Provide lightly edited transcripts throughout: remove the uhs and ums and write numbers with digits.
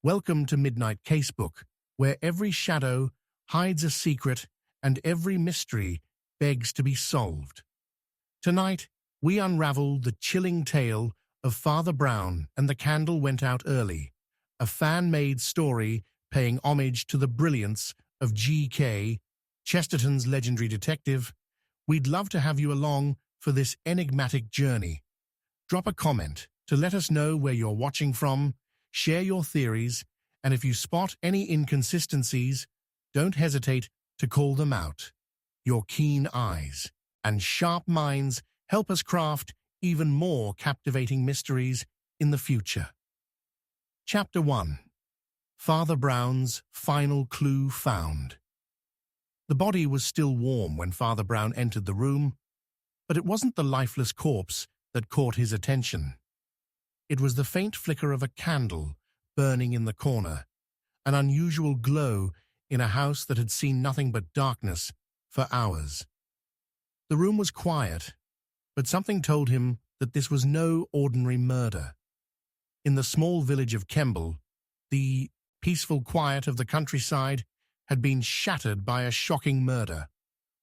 Welcome to Midnight Casebook, where every shadow hides a secret and every mystery begs to be solved. Tonight, we unravel the chilling tale of Father Brown and the Candle Went Out Early, a fan-made story paying homage to the brilliance of G.K. Chesterton's legendary detective. We'd love to have you along for this enigmatic journey. Drop a comment to let us know where you're watching from, share your theories, and if you spot any inconsistencies, don't hesitate to call them out. Your keen eyes and sharp minds help us craft even more captivating mysteries in the future. Chapter 1. Father Brown's Final Clue Found. The body was still warm when Father Brown entered the room, but it wasn't the lifeless corpse that caught his attention. It was the faint flicker of a candle burning in the corner, an unusual glow in a house that had seen nothing but darkness for hours. The room was quiet, but something told him that this was no ordinary murder. In the small village of Kemble, the peaceful quiet of the countryside had been shattered by a shocking murder,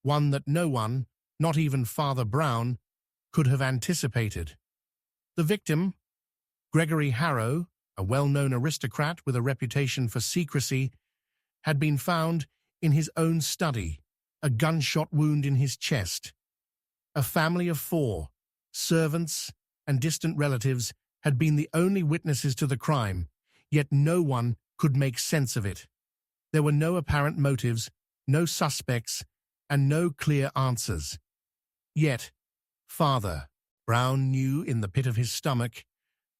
one that no one, not even Father Brown, could have anticipated. The victim, Gregory Harrow, a well-known aristocrat with a reputation for secrecy, had been found in his own study, a gunshot wound in his chest. A family of 4, servants and distant relatives, had been the only witnesses to the crime, yet no one could make sense of it. There were no apparent motives, no suspects, and no clear answers. Yet, Father Brown knew in the pit of his stomach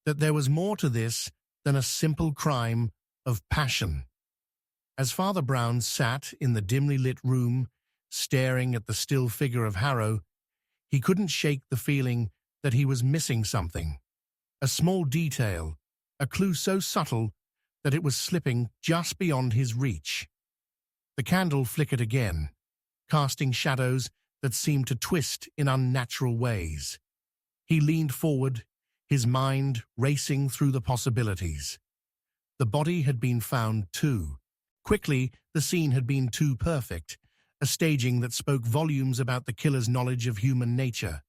that there was more to this than a simple crime of passion. As Father Brown sat in the dimly lit room, staring at the still figure of Harrow, he couldn't shake the feeling that he was missing something. A small detail, a clue so subtle that it was slipping just beyond his reach. The candle flickered again, casting shadows that seemed to twist in unnatural ways. He leaned forward, his mind racing through the possibilities. The body had been found too. Quickly, the scene had been too perfect, a staging that spoke volumes about the killer's knowledge of human nature.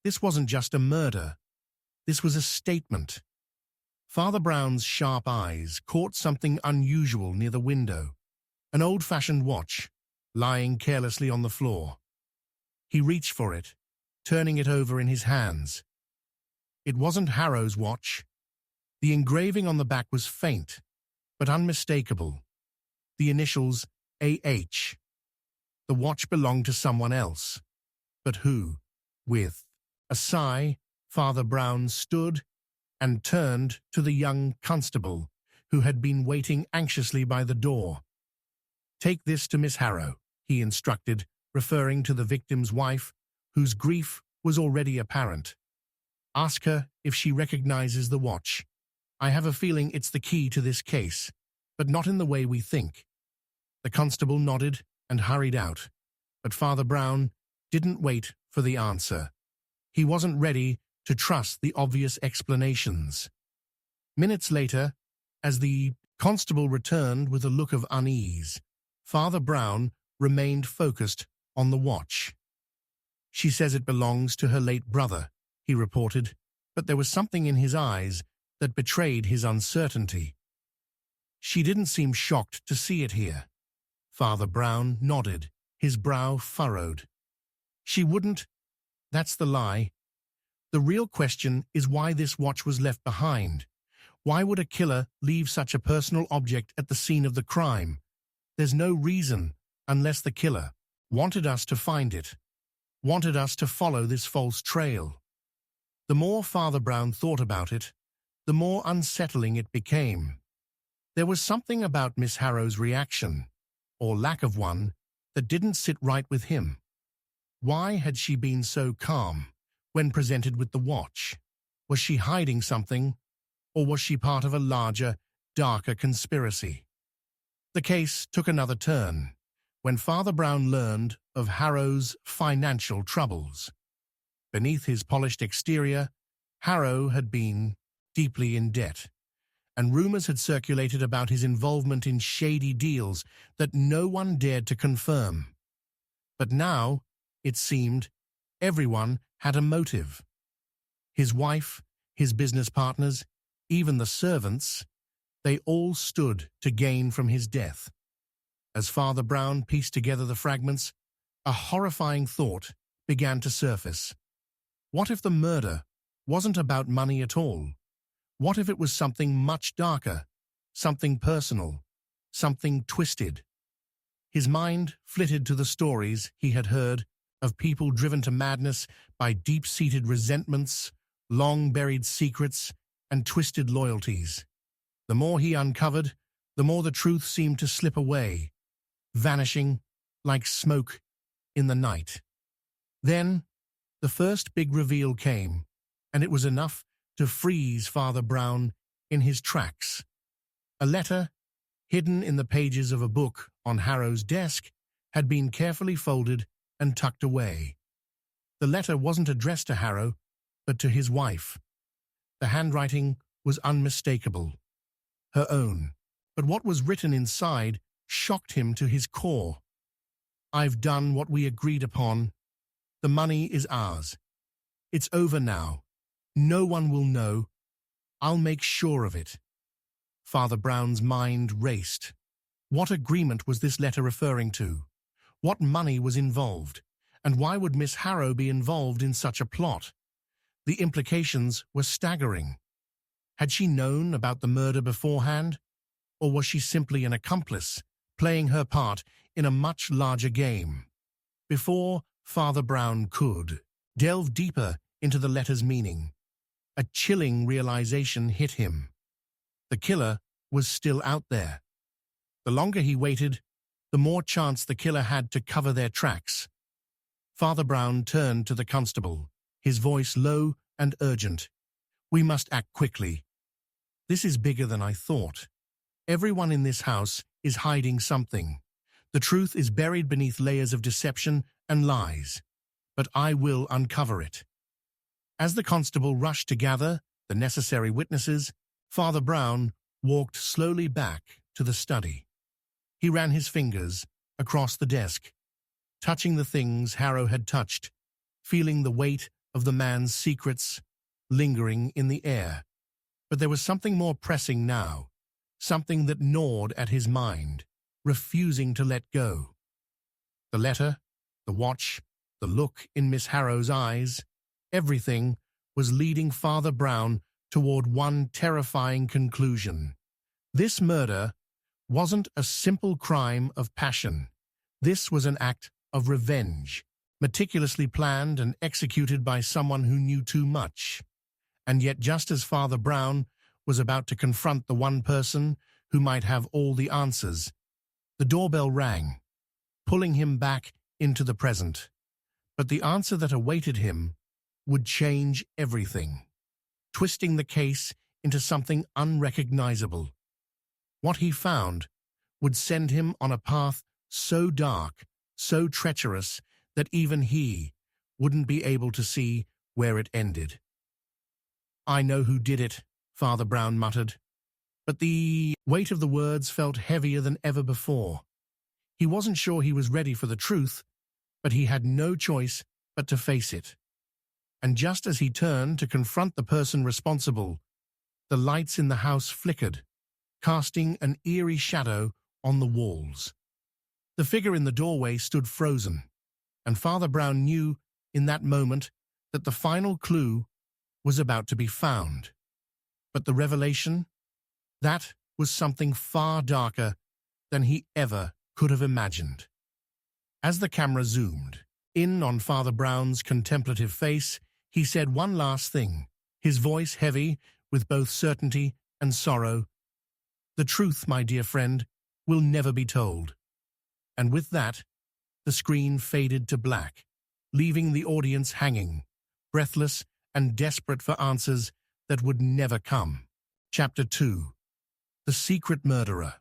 This wasn't just a murder. This was a statement. Father Brown's sharp eyes caught something unusual near the window, an old-fashioned watch, lying carelessly on the floor. He reached for it, turning it over in his hands. It wasn't Harrow's watch. The engraving on the back was faint, but unmistakable. The initials AH. The watch belonged to someone else. But who? With a sigh, Father Brown stood and turned to the young constable, who had been waiting anxiously by the door. "Take this to Miss Harrow," he instructed, referring to the victim's wife, whose grief was already apparent. "Ask her if she recognizes the watch. I have a feeling it's the key to this case, but not in the way we think." The constable nodded and hurried out, but Father Brown didn't wait for the answer. He wasn't ready to trust the obvious explanations. Minutes later, as the constable returned with a look of unease, Father Brown remained focused on the watch. "She says it belongs to her late brother," he reported, but there was something in his eyes that betrayed his uncertainty. "She didn't seem shocked to see it here." Father Brown nodded, his brow furrowed. "She wouldn't. That's the lie. The real question is why this watch was left behind. Why would a killer leave such a personal object at the scene of the crime? There's no reason, unless the killer wanted us to find it, wanted us to follow this false trail." The more Father Brown thought about it, the more unsettling it became. There was something about Miss Harrow's reaction, or lack of one, that didn't sit right with him. Why had she been so calm when presented with the watch? Was she hiding something, or was she part of a larger, darker conspiracy? The case took another turn when Father Brown learned of Harrow's financial troubles. Beneath his polished exterior, Harrow had been deeply in debt, and rumors had circulated about his involvement in shady deals that no one dared to confirm. But now, it seemed, everyone had a motive. His wife, his business partners, even the servants, they all stood to gain from his death. As Father Brown pieced together the fragments, a horrifying thought began to surface. What if the murder wasn't about money at all? What if it was something much darker, something personal, something twisted? His mind flitted to the stories he had heard of people driven to madness by deep-seated resentments, long-buried secrets, and twisted loyalties. The more he uncovered, the more the truth seemed to slip away, vanishing like smoke in the night. Then, the first big reveal came, and it was enough to freeze Father Brown in his tracks. A letter, hidden in the pages of a book on Harrow's desk, had been carefully folded and tucked away. The letter wasn't addressed to Harrow, but to his wife. The handwriting was unmistakable, her own, but what was written inside shocked him to his core. "I've done what we agreed upon. The money is ours. It's over now. No one will know. I'll make sure of it." Father Brown's mind raced. What agreement was this letter referring to? What money was involved? And why would Miss Harrow be involved in such a plot? The implications were staggering. Had she known about the murder beforehand? Or was she simply an accomplice, playing her part in a much larger game? Before Father Brown could delve deeper into the letter's meaning, a chilling realization hit him. The killer was still out there. The longer he waited, the more chance the killer had to cover their tracks. Father Brown turned to the constable, his voice low and urgent. "We must act quickly. This is bigger than I thought. Everyone in this house is hiding something. The truth is buried beneath layers of deception and lies. But I will uncover it." As the constable rushed to gather the necessary witnesses, Father Brown walked slowly back to the study. He ran his fingers across the desk, touching the things Harrow had touched, feeling the weight of the man's secrets lingering in the air. But there was something more pressing now, something that gnawed at his mind, refusing to let go. The letter, the watch, the look in Miss Harrow's eyes, everything was leading Father Brown toward one terrifying conclusion. This murder wasn't a simple crime of passion. This was an act of revenge, meticulously planned and executed by someone who knew too much. And yet, just as Father Brown was about to confront the one person who might have all the answers, the doorbell rang, pulling him back into the present. But the answer that awaited him would change everything, twisting the case into something unrecognizable. What he found would send him on a path so dark, so treacherous, that even he wouldn't be able to see where it ended. "I know who did it," Father Brown muttered, but the weight of the words felt heavier than ever before. He wasn't sure he was ready for the truth, but he had no choice but to face it. And just as he turned to confront the person responsible, the lights in the house flickered, casting an eerie shadow on the walls. The figure in the doorway stood frozen, and Father Brown knew in that moment that the final clue was about to be found. But the revelation, that was something far darker than he ever could have imagined. As the camera zoomed in on Father Brown's contemplative face, he said one last thing, his voice heavy with both certainty and sorrow. "The truth, my dear friend, will never be told." And with that, the screen faded to black, leaving the audience hanging, breathless and desperate for answers that would never come. Chapter 2. The Secret Murderer.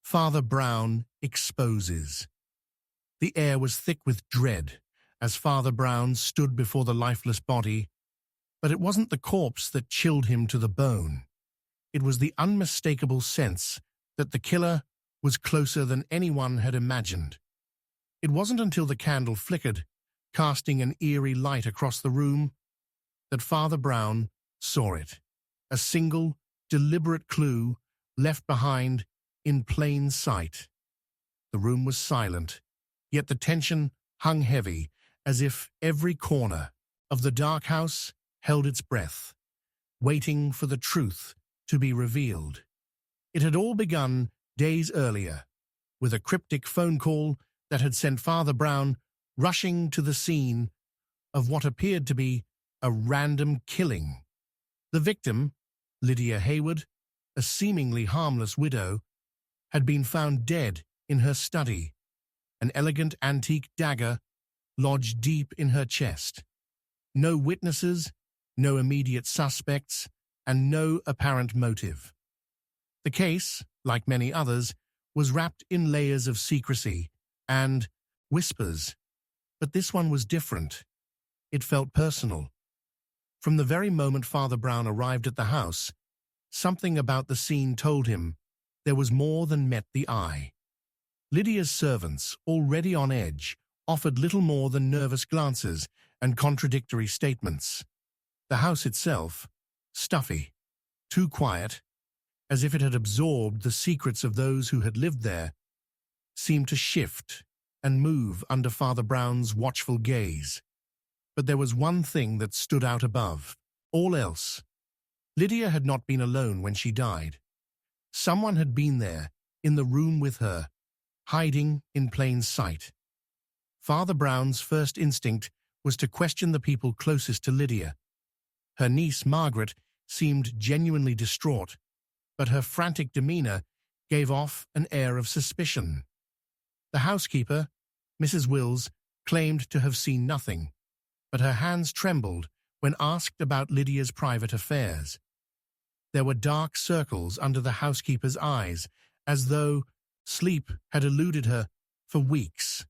Father Brown exposes. The air was thick with dread as Father Brown stood before the lifeless body, but it wasn't the corpse that chilled him to the bone. It was the unmistakable sense that the killer was closer than anyone had imagined. It wasn't until the candle flickered, casting an eerie light across the room, that Father Brown saw it. A single, deliberate clue left behind in plain sight. The room was silent, yet the tension hung heavy, as if every corner of the dark house held its breath, waiting for the truth to be revealed. It had all begun days earlier, with a cryptic phone call that had sent Father Brown rushing to the scene of what appeared to be a random killing. The victim, Lydia Hayward, a seemingly harmless widow, had been found dead in her study, an elegant antique dagger lodged deep in her chest. No witnesses, no immediate suspects, and no apparent motive. The case, like many others, was wrapped in layers of secrecy and whispers, but this one was different. It felt personal. From the very moment Father Brown arrived at the house, something about the scene told him there was more than met the eye. Lydia's servants, already on edge, offered little more than nervous glances and contradictory statements. The house itself, stuffy, too quiet, as if it had absorbed the secrets of those who had lived there, seemed to shift and move under Father Brown's watchful gaze. But there was one thing that stood out above all else. Lydia had not been alone when she died. Someone had been there, in the room with her, hiding in plain sight. Father Brown's first instinct was to question the people closest to Lydia. Her niece, Margaret, seemed genuinely distraught, but her frantic demeanor gave off an air of suspicion. The housekeeper, Mrs. Wills, claimed to have seen nothing, but her hands trembled when asked about Lydia's private affairs. There were dark circles under the housekeeper's eyes, as though sleep had eluded her for weeks.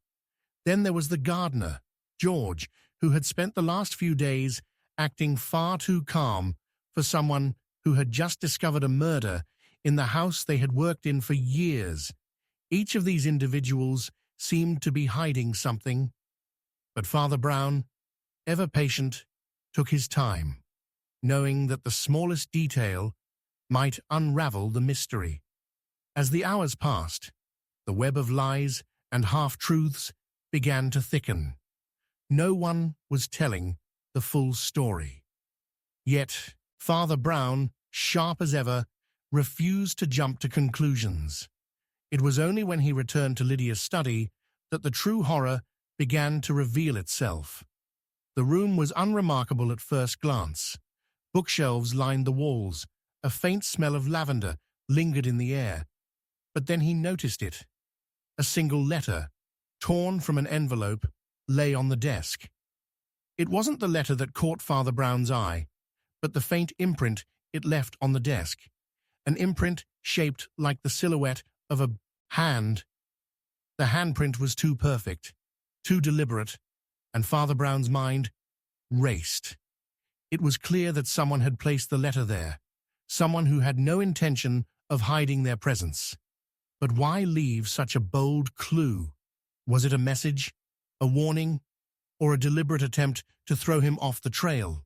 Then there was the gardener, George, who had spent the last few days acting far too calm for someone who had just discovered a murder in the house they had worked in for years. Each of these individuals seemed to be hiding something, but Father Brown, ever patient, took his time, knowing that the smallest detail might unravel the mystery. As the hours passed, the web of lies and half-truths began to thicken. No one was telling the full story. Yet Father Brown, sharp as ever, refused to jump to conclusions. It was only when he returned to Lydia's study that the true horror began to reveal itself. The room was unremarkable at first glance. Bookshelves lined the walls. A faint smell of lavender lingered in the air. But then he noticed it. A single letter, torn from an envelope, lay on the desk. It wasn't the letter that caught Father Brown's eye, but the faint imprint it left on the desk. An imprint shaped like the silhouette of a hand. The handprint was too perfect, too deliberate, and Father Brown's mind raced. It was clear that someone had placed the letter there, someone who had no intention of hiding their presence. But why leave such a bold clue? Was it a message, a warning, or a deliberate attempt to throw him off the trail?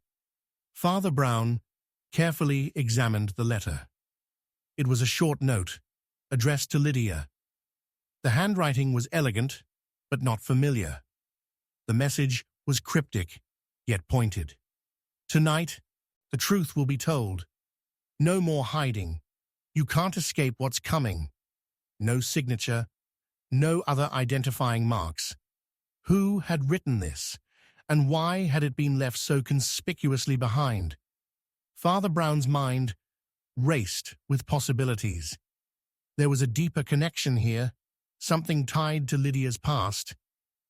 Father Brown carefully examined the letter. It was a short note, addressed to Lydia. The handwriting was elegant, but not familiar. The message was cryptic, yet pointed. Tonight, the truth will be told. No more hiding. You can't escape what's coming. No signature, no other identifying marks. Who had written this, and why had it been left so conspicuously behind? Father Brown's mind raced with possibilities. There was a deeper connection here, something tied to Lydia's past,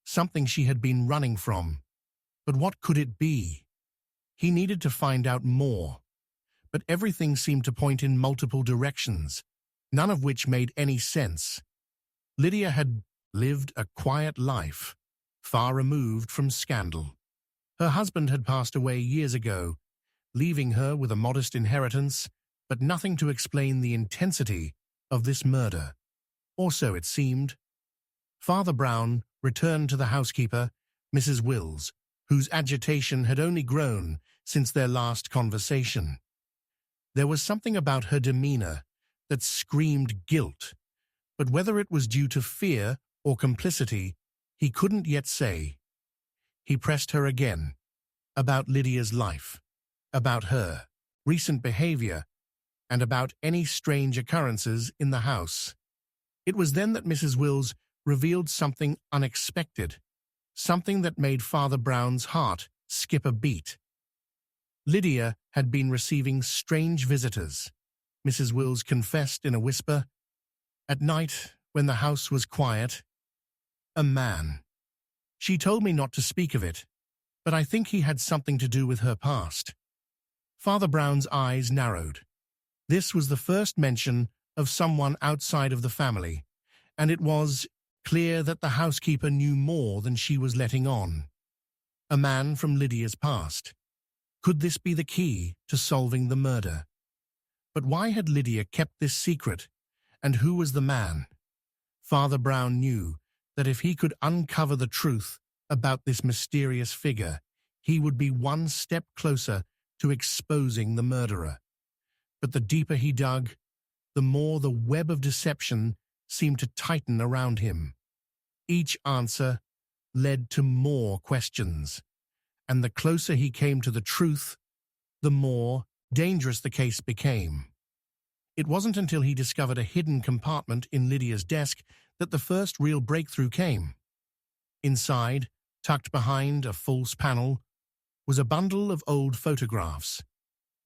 something she had been running from. But what could it be? He needed to find out more. But everything seemed to point in multiple directions, none of which made any sense. Lydia had lived a quiet life, far removed from scandal. Her husband had passed away years ago, leaving her with a modest inheritance but nothing to explain the intensity of this murder. Or so it seemed. Father Brown returned to the housekeeper, Mrs. Wills, whose agitation had only grown since their last conversation. There was something about her demeanor that screamed guilt, but whether it was due to fear or complicity, he couldn't yet say. He pressed her again, about Lydia's life, about her recent behavior, and about any strange occurrences in the house. It was then that Mrs. Wills revealed something unexpected, something that made Father Brown's heart skip a beat. Lydia had been receiving strange visitors, Mrs. Wills confessed in a whisper. At night, when the house was quiet, a man. She told me not to speak of it, but I think he had something to do with her past. Father Brown's eyes narrowed. This was the first mention of someone outside of the family, and it was clear that the housekeeper knew more than she was letting on. A man from Lydia's past. Could this be the key to solving the murder? But why had Lydia kept this secret, and who was the man? Father Brown knew that if he could uncover the truth about this mysterious figure, he would be one step closer to exposing the murderer. But the deeper he dug, the more the web of deception seemed to tighten around him. Each answer led to more questions, and the closer he came to the truth, the more dangerous the case became. It wasn't until he discovered a hidden compartment in Lydia's desk that the first real breakthrough came. Inside, tucked behind a false panel, was a bundle of old photographs,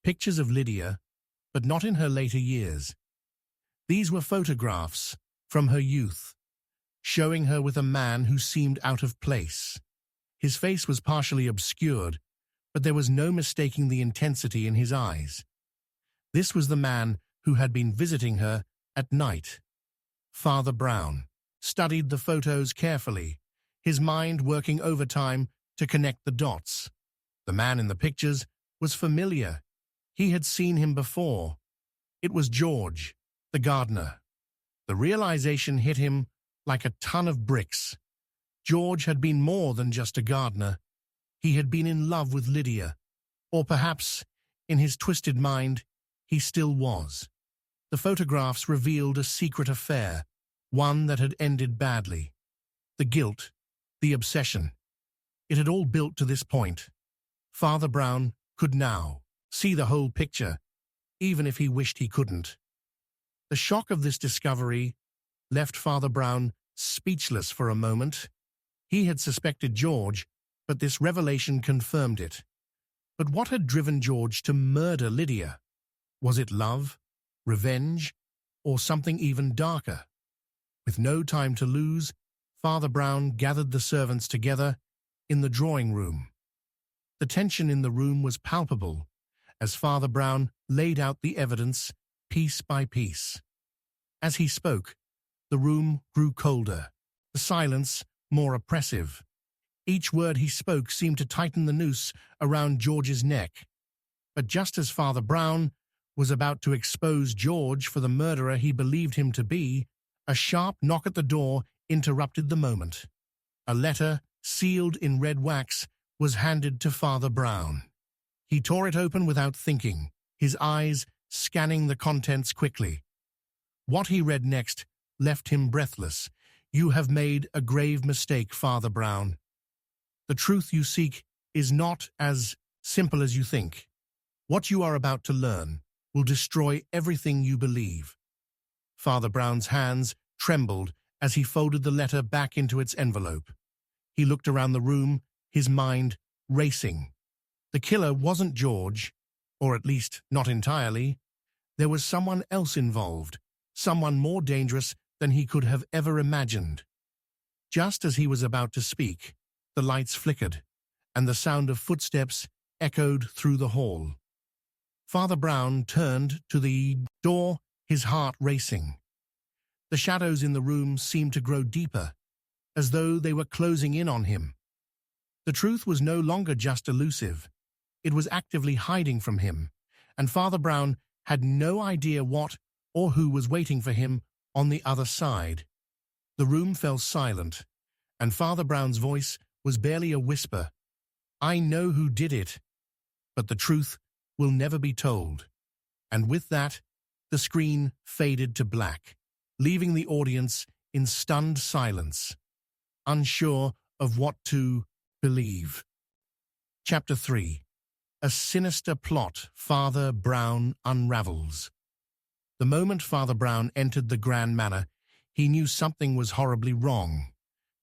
pictures of Lydia, but not in her later years. These were photographs from her youth, showing her with a man who seemed out of place. His face was partially obscured, but there was no mistaking the intensity in his eyes. This was the man who had been visiting her at night. Father Brown studied the photos carefully, his mind working overtime to connect the dots. The man in the pictures was familiar. He had seen him before. It was George, the gardener. The realization hit him like a ton of bricks. George had been more than just a gardener. He had been in love with Lydia, or perhaps, in his twisted mind, he still was. The photographs revealed a secret affair, one that had ended badly. The guilt, the obsession. It had all built to this point. Father Brown could now see the whole picture, even if he wished he couldn't. The shock of this discovery left Father Brown speechless for a moment. He had suspected George, but this revelation confirmed it. But what had driven George to murder Lydia? Was it love, revenge, or something even darker? With no time to lose, Father Brown gathered the servants together in the drawing room. The tension in the room was palpable as Father Brown laid out the evidence piece by piece. As he spoke, the room grew colder, the silence more oppressive. Each word he spoke seemed to tighten the noose around George's neck. But just as Father Brown was about to expose George for the murderer he believed him to be, a sharp knock at the door interrupted the moment. A letter, sealed in red wax, was handed to Father Brown. He tore it open without thinking, his eyes scanning the contents quickly. What he read next left him breathless. "You have made a grave mistake, Father Brown. The truth you seek is not as simple as you think. What you are about to learn will destroy everything you believe." Father Brown's hands trembled as he folded the letter back into its envelope. He looked around the room, his mind racing. The killer wasn't George, or at least not entirely. There was someone else involved, someone more dangerous than he could have ever imagined. Just as he was about to speak, the lights flickered, and the sound of footsteps echoed through the hall. Father Brown turned to the door, his heart racing. The shadows in the room seemed to grow deeper, as though they were closing in on him. The truth was no longer just elusive. It was actively hiding from him, and Father Brown had no idea what or who was waiting for him on the other side. The room fell silent, and Father Brown's voice was barely a whisper. "I know who did it, but the truth will never be told." And with that, the screen faded to black, leaving the audience in stunned silence, unsure of what to believe. Chapter 3. A sinister plot Father Brown unravels. The moment Father Brown entered the Grand Manor, he knew something was horribly wrong,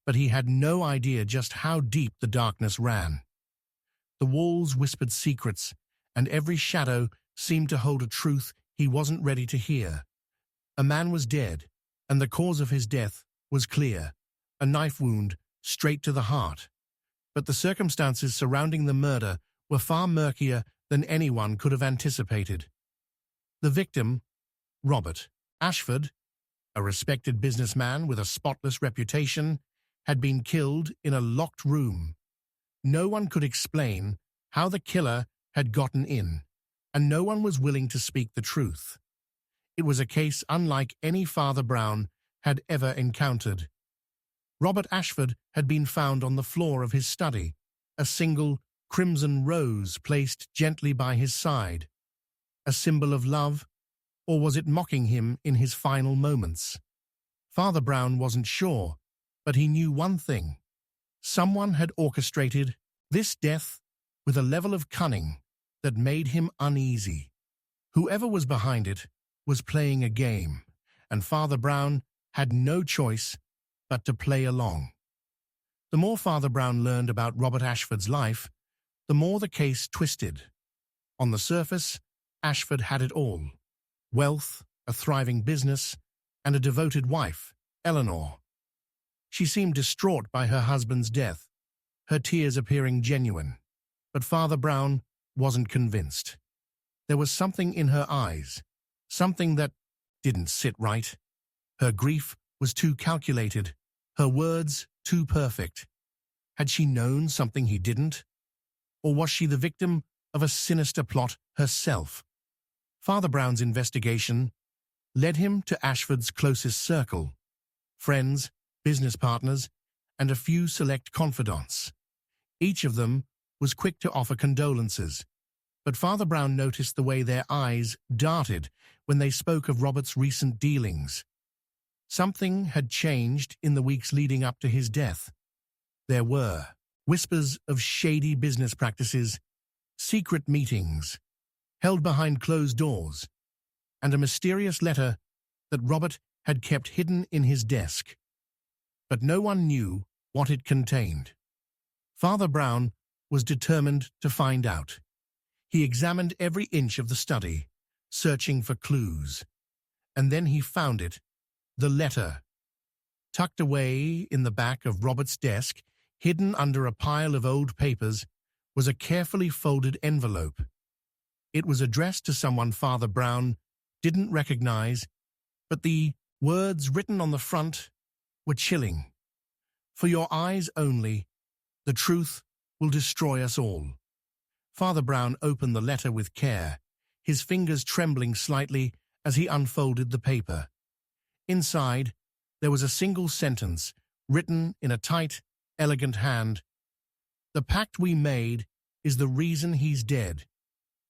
but he had no idea just how deep the darkness ran. The walls whispered secrets, and every shadow seemed to hold a truth he wasn't ready to hear. A man was dead, and the cause of his death was clear, a knife wound straight to the heart. But the circumstances surrounding the murder were far murkier than anyone could have anticipated. The victim, Robert Ashford, a respected businessman with a spotless reputation, had been killed in a locked room. No one could explain how the killer had gotten in, and no one was willing to speak the truth. It was a case unlike any Father Brown had ever encountered. Robert Ashford had been found on the floor of his study, a single crimson rose placed gently by his side. A symbol of love, or was it mocking him in his final moments? Father Brown wasn't sure, but he knew one thing. Someone had orchestrated this death with a level of cunning that made him uneasy. Whoever was behind it was playing a game, and Father Brown had no choice but to play along. The more Father Brown learned about Robert Ashford's life, the more the case twisted. On the surface, Ashford had it all: wealth, a thriving business, and a devoted wife, Eleanor. She seemed distraught by her husband's death, her tears appearing genuine. But Father Brown wasn't convinced. There was something in her eyes, something that didn't sit right. Her grief was too calculated, her words too perfect. Had she known something he didn't? Or was she the victim of a sinister plot herself? Father Brown's investigation led him to Ashford's closest circle: friends, business partners, and a few select confidants. Each of them was quick to offer condolences, but Father Brown noticed the way their eyes darted when they spoke of Robert's recent dealings. Something had changed in the weeks leading up to his death. There were whispers of shady business practices, secret meetings held behind closed doors, and a mysterious letter that Robert had kept hidden in his desk. But no one knew what it contained. Father Brown was determined to find out. He examined every inch of the study, searching for clues. And then he found it, the letter. Tucked away in the back of Robert's desk, hidden under a pile of old papers, was a carefully folded envelope. It was addressed to someone Father Brown didn't recognize, but the words written on the front were chilling. "For your eyes only, the truth will destroy us all." Father Brown opened the letter with care, his fingers trembling slightly as he unfolded the paper. Inside, there was a single sentence, written in a tight, elegant hand. "The pact we made is the reason he's dead.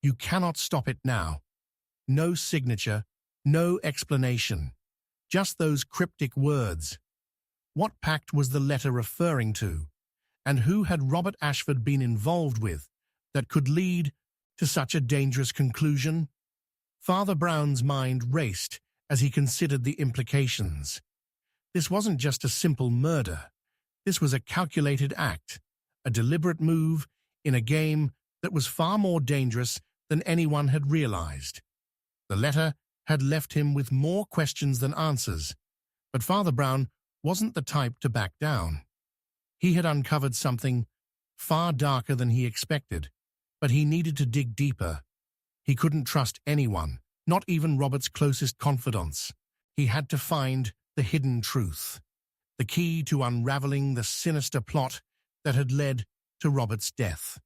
You cannot stop it now." No signature, no explanation, just those cryptic words. What pact was the letter referring to? And who had Robert Ashford been involved with that could lead to such a dangerous conclusion? Father Brown's mind raced as he considered the implications. This wasn't just a simple murder. This was a calculated act, a deliberate move in a game that was far more dangerous than anyone had realized. The letter had left him with more questions than answers, but Father Brown wasn't the type to back down. He had uncovered something far darker than he expected, but he needed to dig deeper. He couldn't trust anyone, not even Robert's closest confidants. He had to find the hidden truth, the key to unraveling the sinister plot that had led to Robert's death.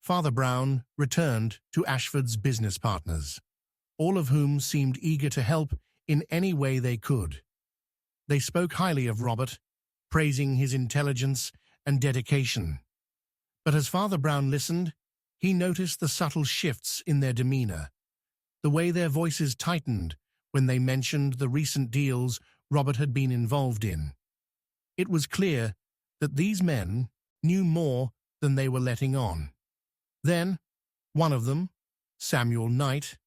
Father Brown returned to Ashford's business partners. all of whom seemed eager to help in any way they could. They spoke highly of Robert, praising his intelligence and dedication. But as Father Brown listened, he noticed the subtle shifts in their demeanor, the way their voices tightened when they mentioned the recent deals Robert had been involved in. It was clear that these men knew more than they were letting on. Then, one of them, Samuel Knight,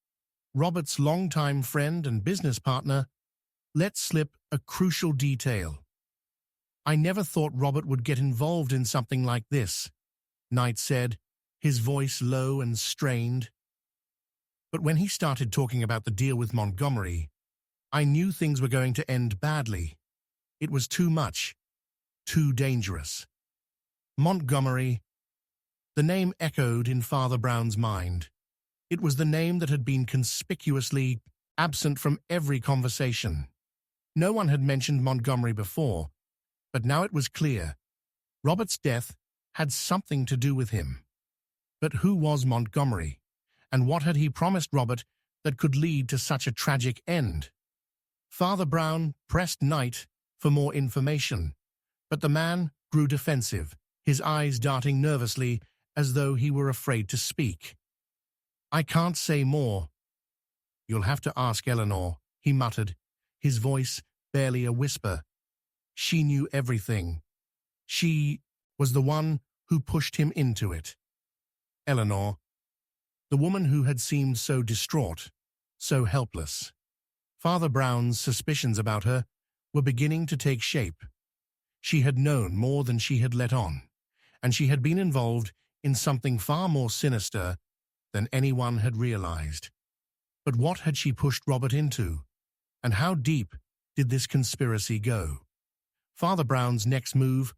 Robert's longtime friend and business partner, let slip a crucial detail. "I never thought Robert would get involved in something like this," Knight said, his voice low and strained. "But when he started talking about the deal with Montgomery, I knew things were going to end badly. It was too much, too dangerous." Montgomery. The name echoed in Father Brown's mind. It was the name that had been conspicuously absent from every conversation. No one had mentioned Montgomery before, but now it was clear. Robert's death had something to do with him. But who was Montgomery, and what had he promised Robert that could lead to such a tragic end? Father Brown pressed Knight for more information, but the man grew defensive, his eyes darting nervously as though he were afraid to speak. "I can't say more." "You'll have to ask Eleanor," he muttered, his voice barely a whisper. "She knew everything. She was the one who pushed him into it." Eleanor, the woman who had seemed so distraught, so helpless. Father Brown's suspicions about her were beginning to take shape. She had known more than she had let on, and she had been involved in something far more sinister than anyone had realized. But what had she pushed Robert into, and how deep did this conspiracy go? Father Brown's next move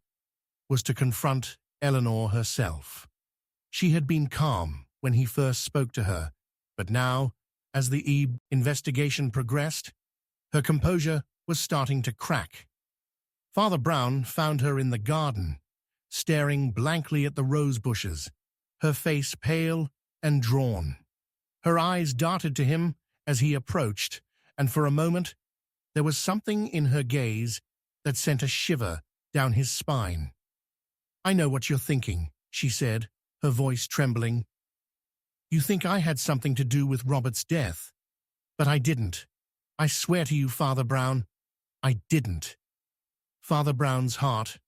was to confront Eleanor herself. She had been calm when he first spoke to her, but now, as the investigation progressed, her composure was starting to crack. Father Brown found her in the garden, staring blankly at the rose bushes, her face pale and drawn. Her eyes darted to him as he approached, and for a moment there was something in her gaze that sent a shiver down his spine. "I know what you're thinking," she said, her voice trembling. "You think I had something to do with Robert's death. But I didn't. I swear to you, Father Brown, I didn't." Father Brown's heart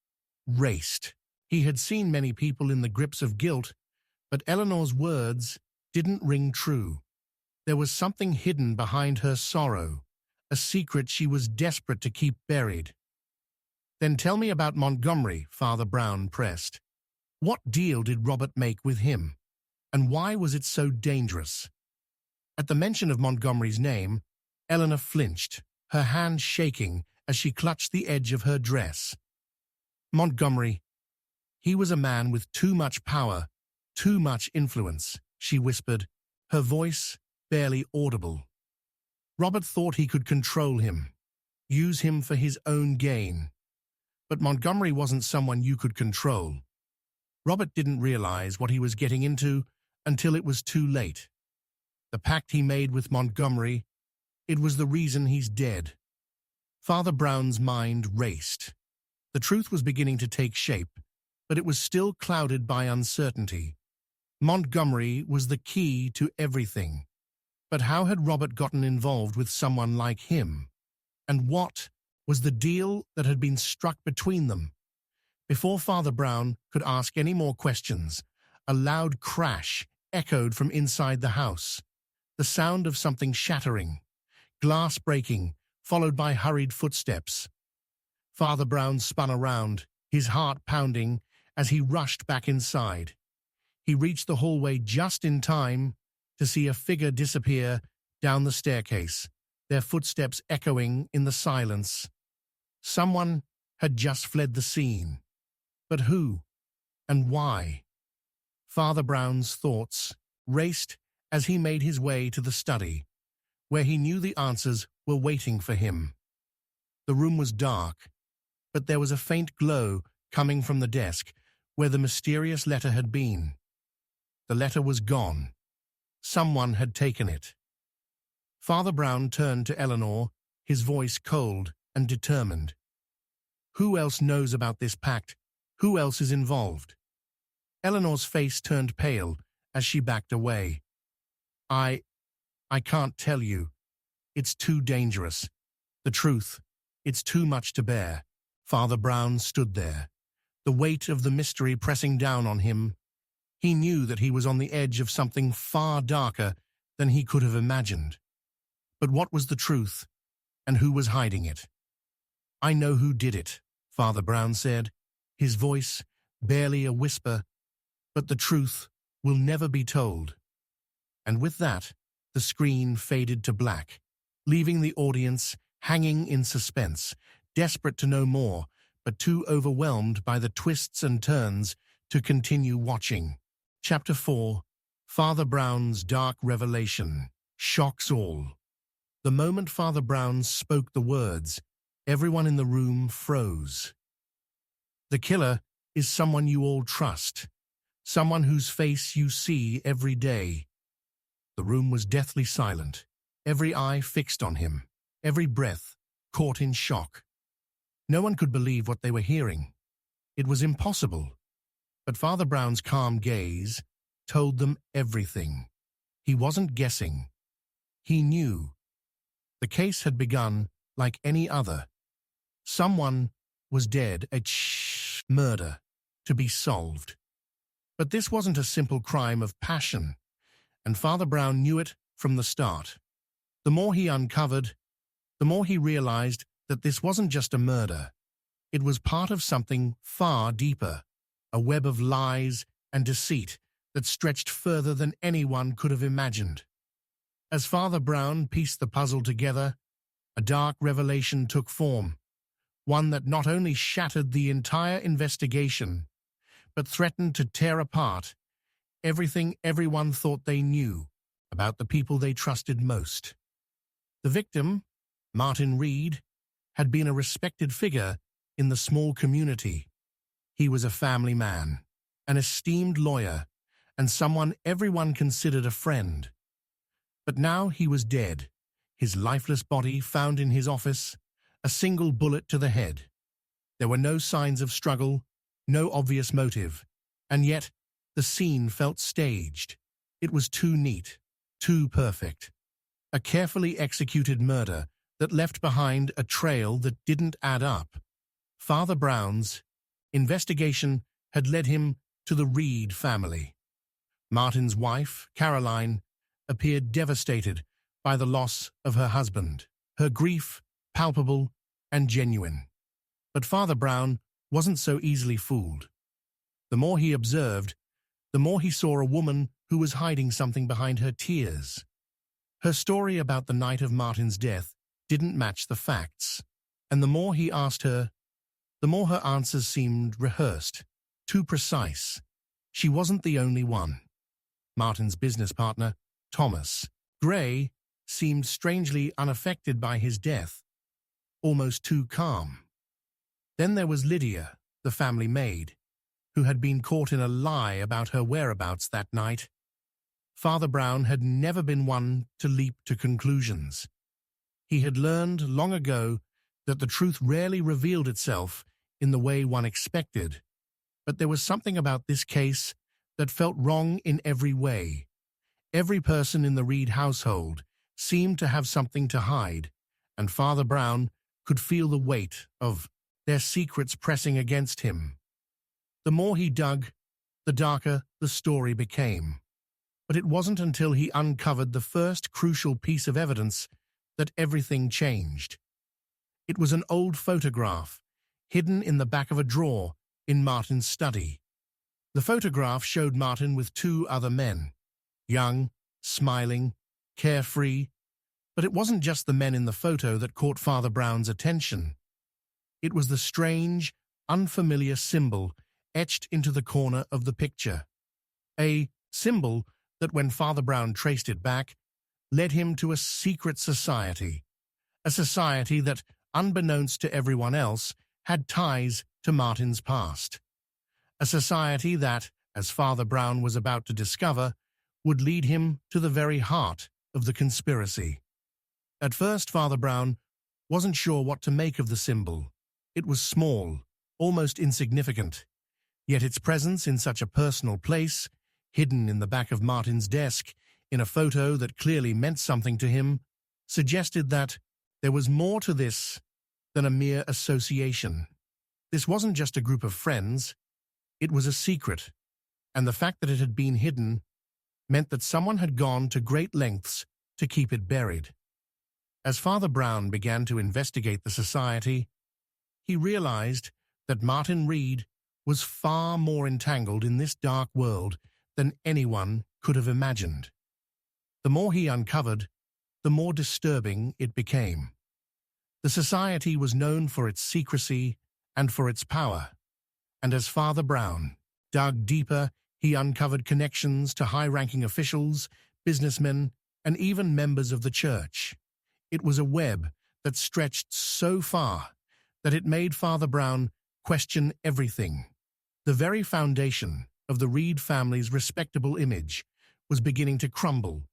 raced. He had seen many people in the grips of guilt, but Eleanor's words didn't ring true. There was something hidden behind her sorrow, a secret she was desperate to keep buried. "Then tell me about Montgomery," Father Brown pressed. "What deal did Robert make with him, and why was it so dangerous?" At the mention of Montgomery's name, Eleanor flinched, her hand shaking as she clutched the edge of her dress. "Montgomery, he was a man with too much power, too much influence," she whispered, her voice barely audible. "Robert thought he could control him, use him for his own gain. But Montgomery wasn't someone you could control. Robert didn't realize what he was getting into until it was too late. The pact he made with Montgomery, it was the reason he's dead." Father Brown's mind raced. The truth was beginning to take shape, but it was still clouded by uncertainty. Montgomery was the key to everything. But how had Robert gotten involved with someone like him? And what was the deal that had been struck between them? Before Father Brown could ask any more questions, a loud crash echoed from inside the house. The sound of something shattering, glass breaking, followed by hurried footsteps. Father Brown spun around, his heart pounding, as he rushed back inside. He reached the hallway just in time to see a figure disappear down the staircase, their footsteps echoing in the silence. Someone had just fled the scene. But who? And why? Father Brown's thoughts raced as he made his way to the study, where he knew the answers were waiting for him. The room was dark, but there was a faint glow coming from the desk where the mysterious letter had been. The letter was gone. Someone had taken it. Father Brown turned to Eleanor, his voice cold and determined. Who else knows about this pact? Who else is involved? Eleanor's face turned pale as she backed away. I can't tell you. It's too dangerous. The truth, it's too much to bear. Father Brown stood there, the weight of the mystery pressing down on him. He knew that he was on the edge of something far darker than he could have imagined. But what was the truth, and who was hiding it? I know who did it, Father Brown said, his voice barely a whisper, but the truth will never be told. And with that, the screen faded to black, leaving the audience hanging in suspense, desperate to know more, but too overwhelmed by the twists and turns to continue watching. Chapter 4. Father Brown's Dark Revelation shocks all. The moment Father Brown spoke the words, everyone in the room froze. The killer is someone you all trust, someone whose face you see every day. The room was deathly silent, every eye fixed on him, every breath caught in shock. No one could believe what they were hearing. It was impossible. But Father Brown's calm gaze told them everything. He wasn't guessing. He knew. The case had begun like any other. Someone was dead, a murder to be solved. But this wasn't a simple crime of passion, and Father Brown knew it from the start. The more he uncovered, the more he realized that this wasn't just a murder. It was part of something far deeper, a web of lies and deceit that stretched further than anyone could have imagined. As Father Brown pieced the puzzle together, a dark revelation took form, one that not only shattered the entire investigation, but threatened to tear apart everything everyone thought they knew about the people they trusted most. The victim, Martin Reed, had been a respected figure in the small community. He was a family man, an esteemed lawyer, and someone everyone considered a friend. But now he was dead, his lifeless body found in his office, a single bullet to the head. There were no signs of struggle, no obvious motive, and yet the scene felt staged. It was too neat, too perfect. A carefully executed murder that left behind a trail that didn't add up. Father Brown's investigation had led him to the Reed family. Martin's wife, Caroline, appeared devastated by the loss of her husband, her grief palpable and genuine. But Father Brown wasn't so easily fooled. The more he observed, the more he saw a woman who was hiding something behind her tears. Her story about the night of Martin's death didn't match the facts, and the more he asked her, the more her answers seemed rehearsed, too precise. She wasn't the only one. Martin's business partner, Thomas Gray, seemed strangely unaffected by his death, almost too calm. Then there was Lydia, the family maid, who had been caught in a lie about her whereabouts that night. Father Brown had never been one to leap to conclusions. He had learned long ago that the truth rarely revealed itself in the way one expected, but there was something about this case that felt wrong in every way. Every person in the Reed household seemed to have something to hide, and Father Brown could feel the weight of their secrets pressing against him. The more he dug, the darker the story became. But it wasn't until he uncovered the first crucial piece of evidence that everything changed. It was an old photograph, hidden in the back of a drawer in Martin's study. The photograph showed Martin with two other men, young, smiling, carefree, but it wasn't just the men in the photo that caught Father Brown's attention. It was the strange, unfamiliar symbol etched into the corner of the picture. A symbol that, when Father Brown traced it back, led him to a secret society. A society that, unbeknownst to everyone else, had ties to Martin's past. A society that, as Father Brown was about to discover, would lead him to the very heart of the conspiracy. At first, Father Brown wasn't sure what to make of the symbol. It was small, almost insignificant, yet its presence in such a personal place, hidden in the back of Martin's desk, in a photo that clearly meant something to him, suggested that there was more to this than a mere association. This wasn't just a group of friends, it was a secret, and the fact that it had been hidden meant that someone had gone to great lengths to keep it buried. As Father Brown began to investigate the society, he realized that Martin Reed was far more entangled in this dark world than anyone could have imagined. The more he uncovered, the more disturbing it became. The society was known for its secrecy and for its power, and as Father Brown dug deeper, he uncovered connections to high-ranking officials, businessmen, and even members of the church. It was a web that stretched so far that it made Father Brown question everything. The very foundation of the Reed family's respectable image was beginning to crumble,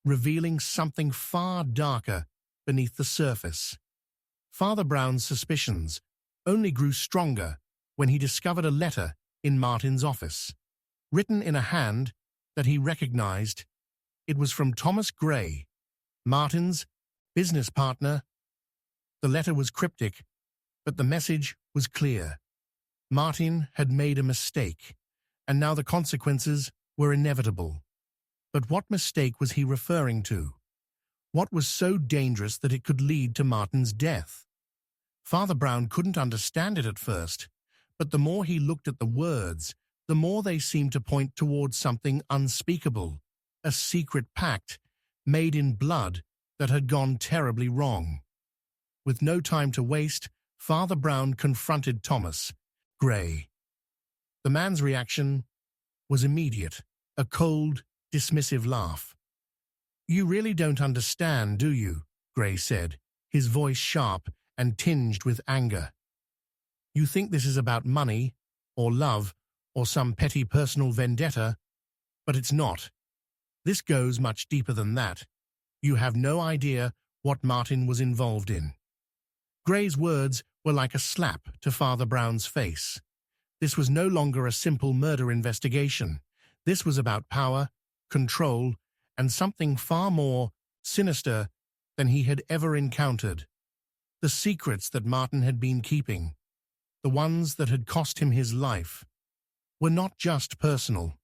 revealing something far darker beneath the surface. Father Brown's suspicions only grew stronger when he discovered a letter in Martin's office, written in a hand that he recognized. It was from Thomas Gray, Martin's business partner. The letter was cryptic, but the message was clear. Martin had made a mistake, and now the consequences were inevitable. But what mistake was he referring to? What was so dangerous that it could lead to Martin's death? Father Brown couldn't understand it at first, but the more he looked at the words, the more they seemed to point towards something unspeakable, a secret pact made in blood that had gone terribly wrong. With no time to waste, Father Brown confronted Thomas Gray. The man's reaction was immediate, a cold, dismissive laugh. "You really don't understand, do you?" Gray said, his voice sharp and tinged with anger. "You think this is about money, or love, or some petty personal vendetta, but it's not. This goes much deeper than that. You have no idea what Martin was involved in." Gray's words were like a slap to Father Brown's face. This was no longer a simple murder investigation. This was about power, control, and something far more sinister than he had ever encountered. The secrets that Martin had been keeping, the ones that had cost him his life, were not just personal.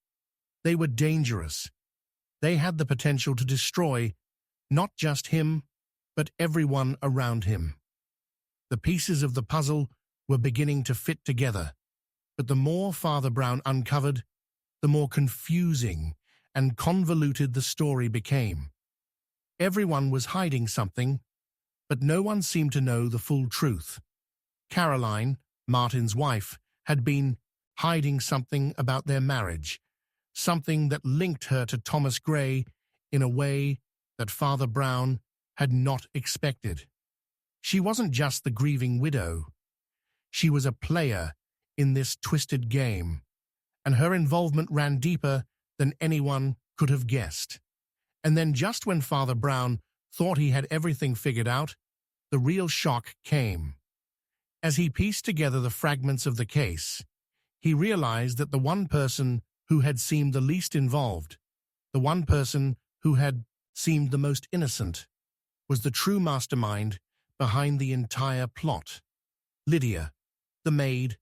They were dangerous. They had the potential to destroy not just him, but everyone around him. The pieces of the puzzle were beginning to fit together, but the more Father Brown uncovered, the more confusing and convoluted the story became. Everyone was hiding something, but no one seemed to know the full truth. Caroline, Martin's wife, had been hiding something about their marriage, something that linked her to Thomas Gray in a way that Father Brown had not expected. She wasn't just the grieving widow. She was a player in this twisted game, and her involvement ran deeper than anyone could have guessed. And then just when Father Brown thought he had everything figured out, the real shock came. As he pieced together the fragments of the case, he realized that the one person who had seemed the least involved, the one person who had seemed the most innocent, was the true mastermind behind the entire plot. Lydia, the maid.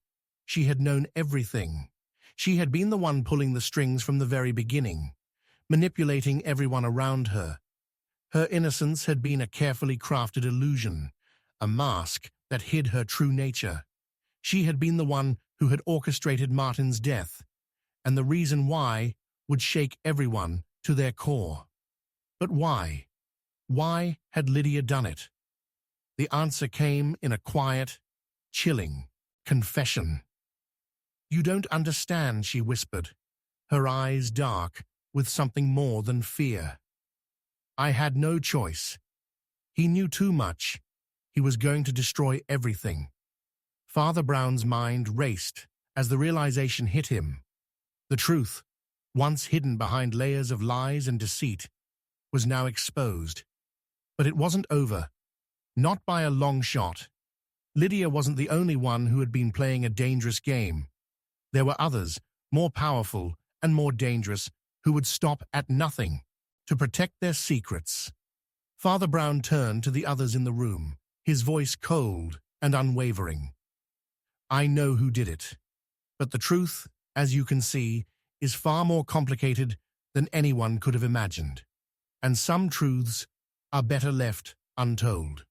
She had known everything. She had been the one pulling the strings from the very beginning, manipulating everyone around her. Her innocence had been a carefully crafted illusion, a mask that hid her true nature. She had been the one who had orchestrated Martin's death, and the reason why would shake everyone to their core. But why? Why had Lydia done it? The answer came in a quiet, chilling confession. "You don't understand," she whispered, her eyes dark with something more than fear. "I had no choice. He knew too much. He was going to destroy everything." Father Brown's mind raced as the realization hit him. The truth, once hidden behind layers of lies and deceit, was now exposed. But it wasn't over, not by a long shot. Lydia wasn't the only one who had been playing a dangerous game. There were others, more powerful and more dangerous, who would stop at nothing to protect their secrets. Father Brown turned to the others in the room, his voice cold and unwavering. I know who did it, but the truth, as you can see, is far more complicated than anyone could have imagined, and some truths are better left untold.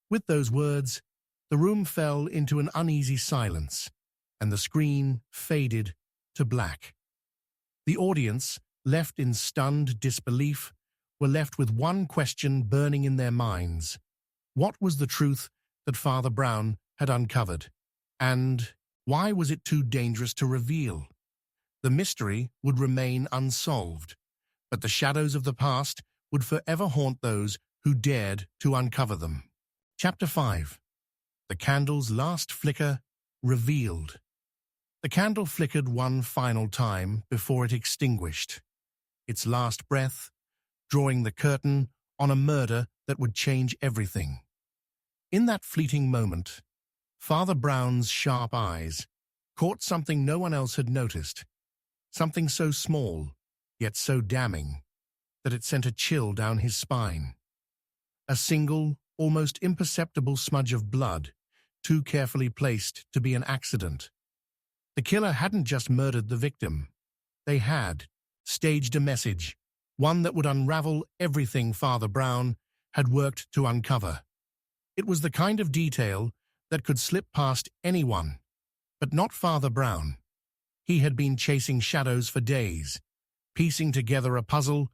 With those words, the room fell into an uneasy silence, and the screen faded to black. The audience, left in stunned disbelief, were left with one question burning in their minds. What was the truth that Father Brown had uncovered? And why was it too dangerous to reveal? The mystery would remain unsolved, but the shadows of the past would forever haunt those who dared to uncover them. Chapter 5. The candle's last flicker revealed. The candle flickered one final time before it extinguished, its last breath drawing the curtain on a murder that would change everything. In that fleeting moment, Father Brown's sharp eyes caught something no one else had noticed, something so small, yet so damning, that it sent a chill down his spine. A single, almost imperceptible smudge of blood, too carefully placed to be an accident. The killer hadn't just murdered the victim. They had staged a message, one that would unravel everything Father Brown had worked to uncover. It was the kind of detail that could slip past anyone, but not Father Brown. He had been chasing shadows for days, piecing together a puzzle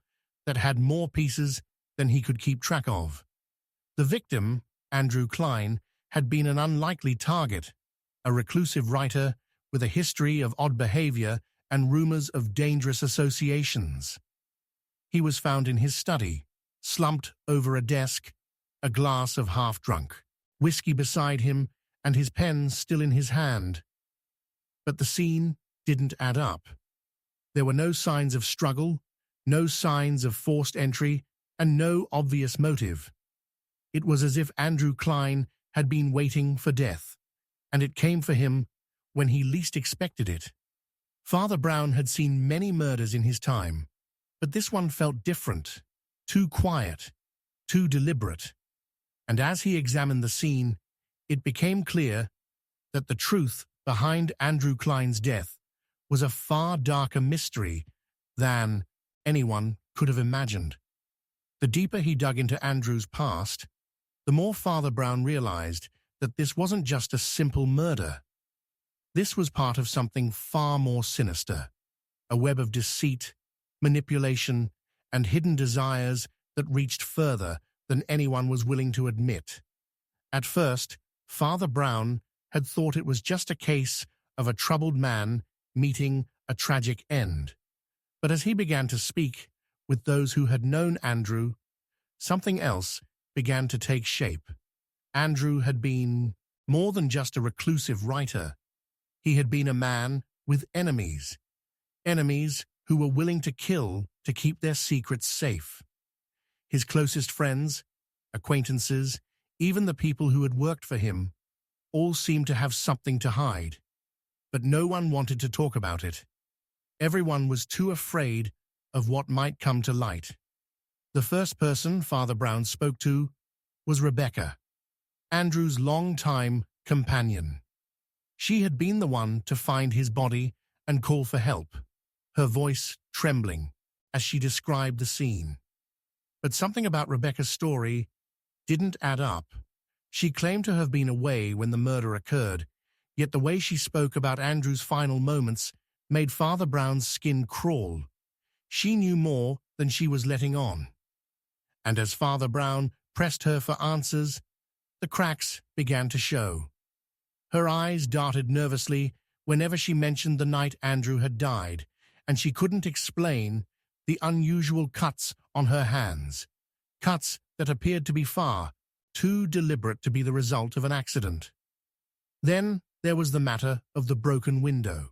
that had more pieces than he could keep track of. The victim, Andrew Klein, had been an unlikely target, a reclusive writer with a history of odd behavior and rumors of dangerous associations. He was found in his study, slumped over a desk, a glass of half-drunk whiskey beside him and his pen still in his hand. But the scene didn't add up. There were no signs of struggle, no signs of forced entry, and no obvious motive. It was as if Andrew Klein had been waiting for death, and it came for him when he least expected it. Father Brown had seen many murders in his time, but this one felt different, too quiet, too deliberate. And as he examined the scene, it became clear that the truth behind Andrew Klein's death was a far darker mystery than anyone could have imagined. The deeper he dug into Andrew's past, the more Father Brown realized that this wasn't just a simple murder. This was part of something far more sinister, a web of deceit, manipulation, and hidden desires that reached further than anyone was willing to admit. At first, Father Brown had thought it was just a case of a troubled man meeting a tragic end. But as he began to speak with those who had known Andrew, something else began to take shape. Andrew had been more than just a reclusive writer. He had been a man with enemies who were willing to kill to keep their secrets safe. His closest friends, acquaintances, even the people who had worked for him, all seemed to have something to hide. But no one wanted to talk about it. Everyone was too afraid of what might come to light. The first person Father Brown spoke to was Rebecca, Andrew's long-time companion. She had been the one to find his body and call for help, her voice trembling as she described the scene. But something about Rebecca's story didn't add up. She claimed to have been away when the murder occurred, yet the way she spoke about Andrew's final moments made Father Brown's skin crawl. She knew more than she was letting on. And as Father Brown pressed her for answers, the cracks began to show. Her eyes darted nervously whenever she mentioned the night Andrew had died, and she couldn't explain the unusual cuts on her hands, cuts that appeared to be far too deliberate to be the result of an accident. Then there was the matter of the broken window.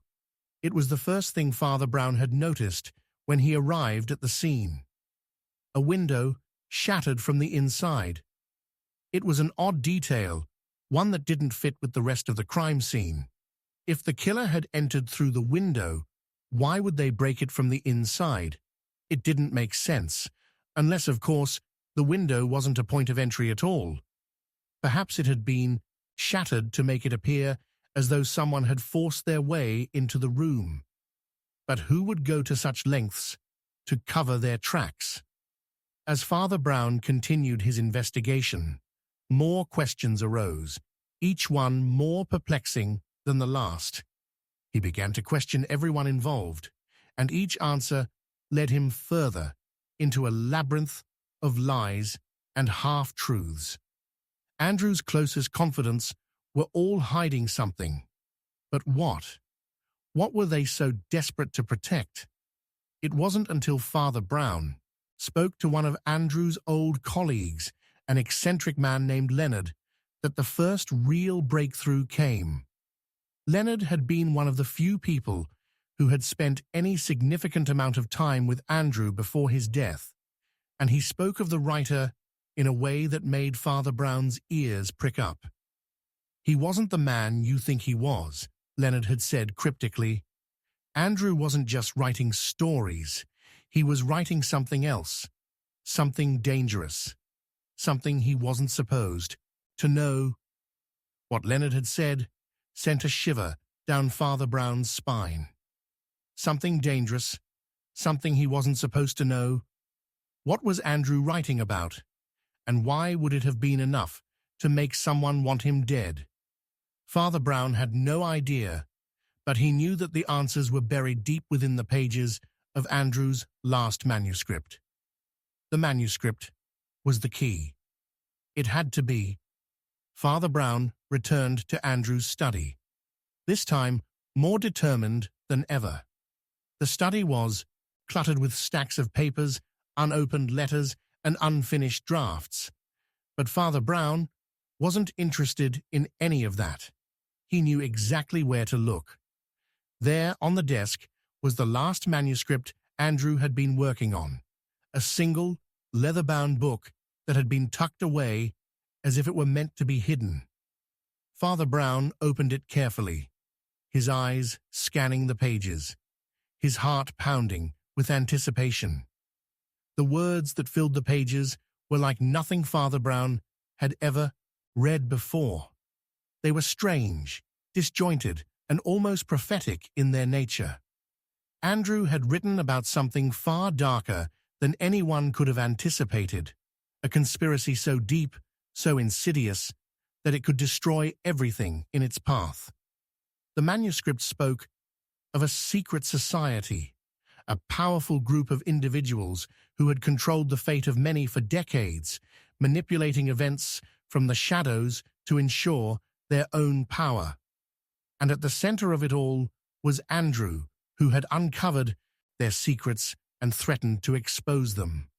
It was the first thing Father Brown had noticed when he arrived at the scene. A window shattered from the inside. It was an odd detail, one that didn't fit with the rest of the crime scene. If the killer had entered through the window, why would they break it from the inside? It didn't make sense, unless, of course, the window wasn't a point of entry at all. Perhaps it had been shattered to make it appear as though someone had forced their way into the room. But who would go to such lengths to cover their tracks? As Father Brown continued his investigation, more questions arose, each one more perplexing than the last. He began to question everyone involved, and each answer led him further into a labyrinth of lies and half-truths. Andrew's closest confidants were all hiding something. But what? What were they so desperate to protect? It wasn't until Father Brown spoke to one of Andrew's old colleagues, an eccentric man named Leonard, that the first real breakthrough came. Leonard had been one of the few people who had spent any significant amount of time with Andrew before his death, and he spoke of the writer in a way that made Father Brown's ears prick up. "He wasn't the man you think he was," Leonard had said cryptically. "Andrew wasn't just writing stories. He was writing something else, something dangerous, something he wasn't supposed to know." What Leonard had said sent a shiver down Father Brown's spine. Something dangerous, something he wasn't supposed to know. What was Andrew writing about? And why would it have been enough to make someone want him dead? Father Brown had no idea, but he knew that the answers were buried deep within the pages of Andrew's last manuscript. The manuscript was the key. It had to be. Father Brown returned to Andrew's study, this time more determined than ever. The study was cluttered with stacks of papers, unopened letters, and unfinished drafts. But Father Brown wasn't interested in any of that. He knew exactly where to look. There on the desk was the last manuscript Andrew had been working on, a single, leather-bound book that had been tucked away as if it were meant to be hidden. Father Brown opened it carefully, his eyes scanning the pages, his heart pounding with anticipation. The words that filled the pages were like nothing Father Brown had ever read before. They were strange, disjointed, and almost prophetic in their nature. Andrew had written about something far darker than anyone could have anticipated, a conspiracy so deep, so insidious, that it could destroy everything in its path. The manuscript spoke of a secret society, a powerful group of individuals who had controlled the fate of many for decades, manipulating events from the shadows to ensure their own power. And at the center of it all was Andrew, who had uncovered their secrets and threatened to expose them.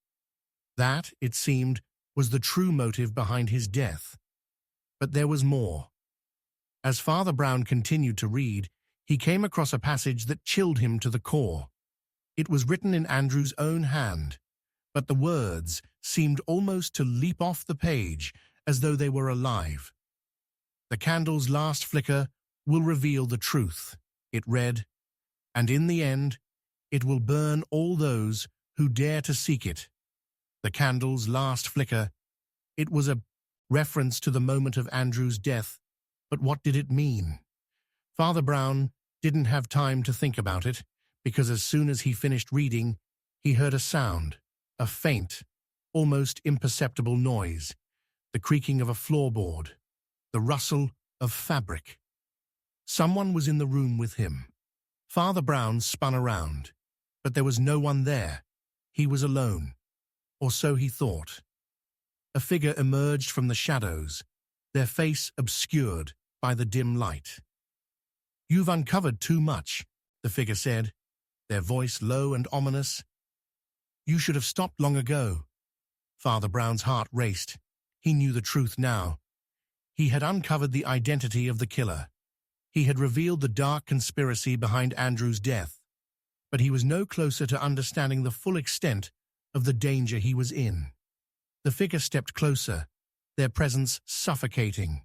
That, it seemed, was the true motive behind his death. But there was more. As Father Brown continued to read, he came across a passage that chilled him to the core. It was written in Andrew's own hand, but the words seemed almost to leap off the page as though they were alive. "The candle's last flicker will reveal the truth," it read, "and in the end, it will burn all those who dare to seek it." The candle's last flicker. It was a reference to the moment of Andrew's death, but what did it mean? Father Brown didn't have time to think about it, because as soon as he finished reading, he heard a sound, a faint, almost imperceptible noise, the creaking of a floorboard, the rustle of fabric. Someone was in the room with him. Father Brown spun around, but there was no one there. He was alone, or so he thought. A figure emerged from the shadows, their face obscured by the dim light. "You've uncovered too much," the figure said, their voice low and ominous. "You should have stopped long ago." Father Brown's heart raced. He knew the truth now. He had uncovered the identity of the killer. He had revealed the dark conspiracy behind Andrew's death, but he was no closer to understanding the full extent of the danger he was in. The figure stepped closer, their presence suffocating.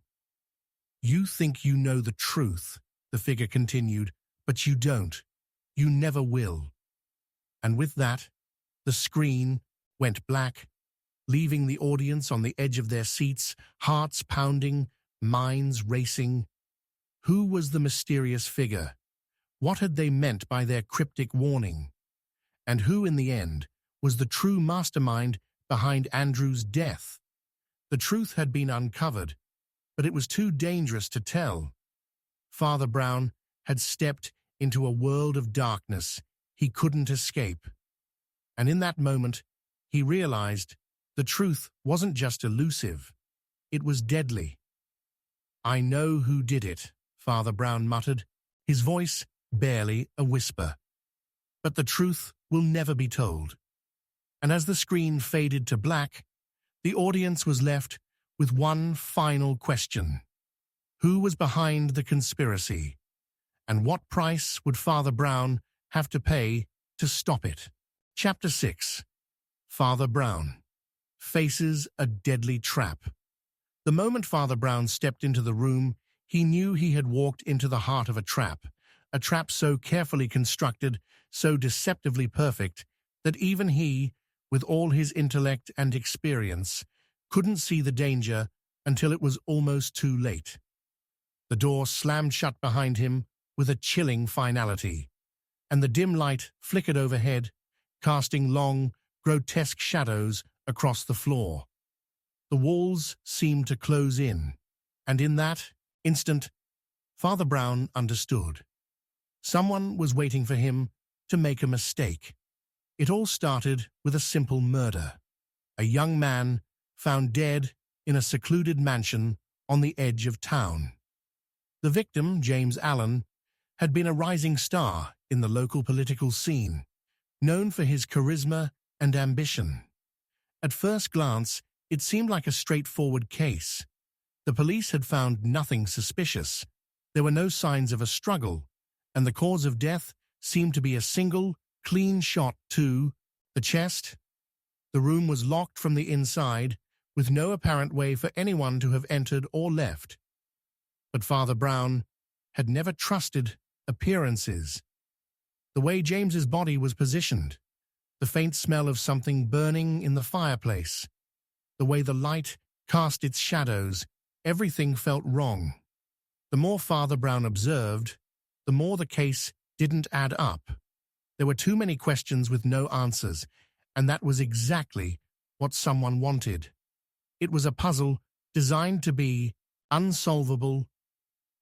"You think you know the truth," the figure continued, "but you don't. You never will." And with that, the screen went black, leaving the audience on the edge of their seats, hearts pounding, minds racing. Who was the mysterious figure? What had they meant by their cryptic warning? And who, in the end, was the true mastermind behind Andrew's death? The truth had been uncovered, but it was too dangerous to tell. Father Brown had stepped into a world of darkness he couldn't escape. And in that moment, he realized the truth wasn't just elusive, it was deadly. "I know who did it," Father Brown muttered, his voice barely a whisper. "But the truth will never be told." And as the screen faded to black, the audience was left with one final question. Who was behind the conspiracy? And what price would Father Brown have to pay to stop it? Chapter 6. Father Brown faces a deadly trap. The moment Father Brown stepped into the room, he knew he had walked into the heart of a trap so carefully constructed, so deceptively perfect, that even he, with all his intellect and experience, couldn't see the danger until it was almost too late. The door slammed shut behind him with a chilling finality, and the dim light flickered overhead, casting long, grotesque shadows across the floor. The walls seemed to close in, and in that instant, Father Brown understood. Someone was waiting for him to make a mistake. It all started with a simple murder. A young man found dead in a secluded mansion on the edge of town. The victim, James Allen, had been a rising star in the local political scene, known for his charisma and ambition. At first glance, it seemed like a straightforward case. The police had found nothing suspicious. There were no signs of a struggle, and the cause of death seemed to be a single, clean shot to the chest. The room was locked from the inside, with no apparent way for anyone to have entered or left. But Father Brown had never trusted appearances. The way James's body was positioned, the faint smell of something burning in the fireplace, the way the light cast its shadows, everything felt wrong. The more Father Brown observed, the more the case didn't add up. There were too many questions with no answers, and that was exactly what someone wanted. It was a puzzle designed to be unsolvable,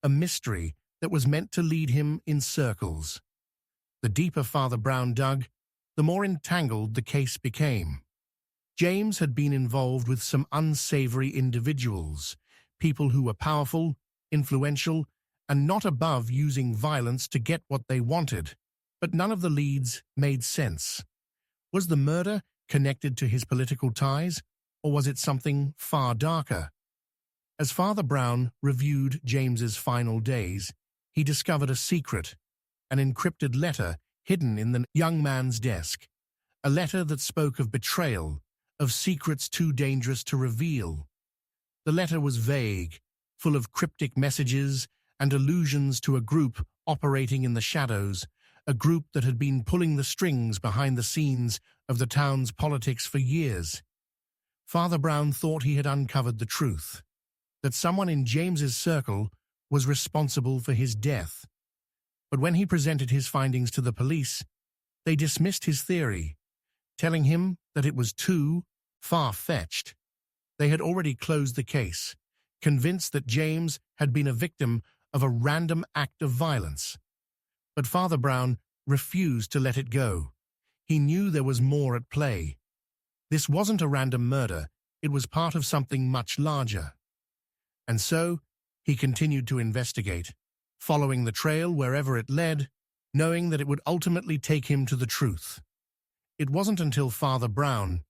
a mystery that was meant to lead him in circles. The deeper Father Brown dug, the more entangled the case became. James had been involved with some unsavory individuals, people who were powerful, influential, and not above using violence to get what they wanted. But none of the leads made sense. Was the murder connected to his political ties, or was it something far darker? As Father Brown reviewed James's final days, he discovered a secret, an encrypted letter hidden in the young man's desk, a letter that spoke of betrayal, of secrets too dangerous to reveal. The letter was vague, full of cryptic messages and allusions to a group operating in the shadows, a group that had been pulling the strings behind the scenes of the town's politics for years. Father Brown thought he had uncovered the truth, that someone in James's circle was responsible for his death. But when he presented his findings to the police, they dismissed his theory, telling him that it was too far-fetched. They had already closed the case, convinced that James had been a victim of a random act of violence. But Father Brown refused to let it go. He knew there was more at play. This wasn't a random murder, it was part of something much larger. And so, he continued to investigate, following the trail wherever it led, knowing that it would ultimately take him to the truth. It wasn't until Father Brown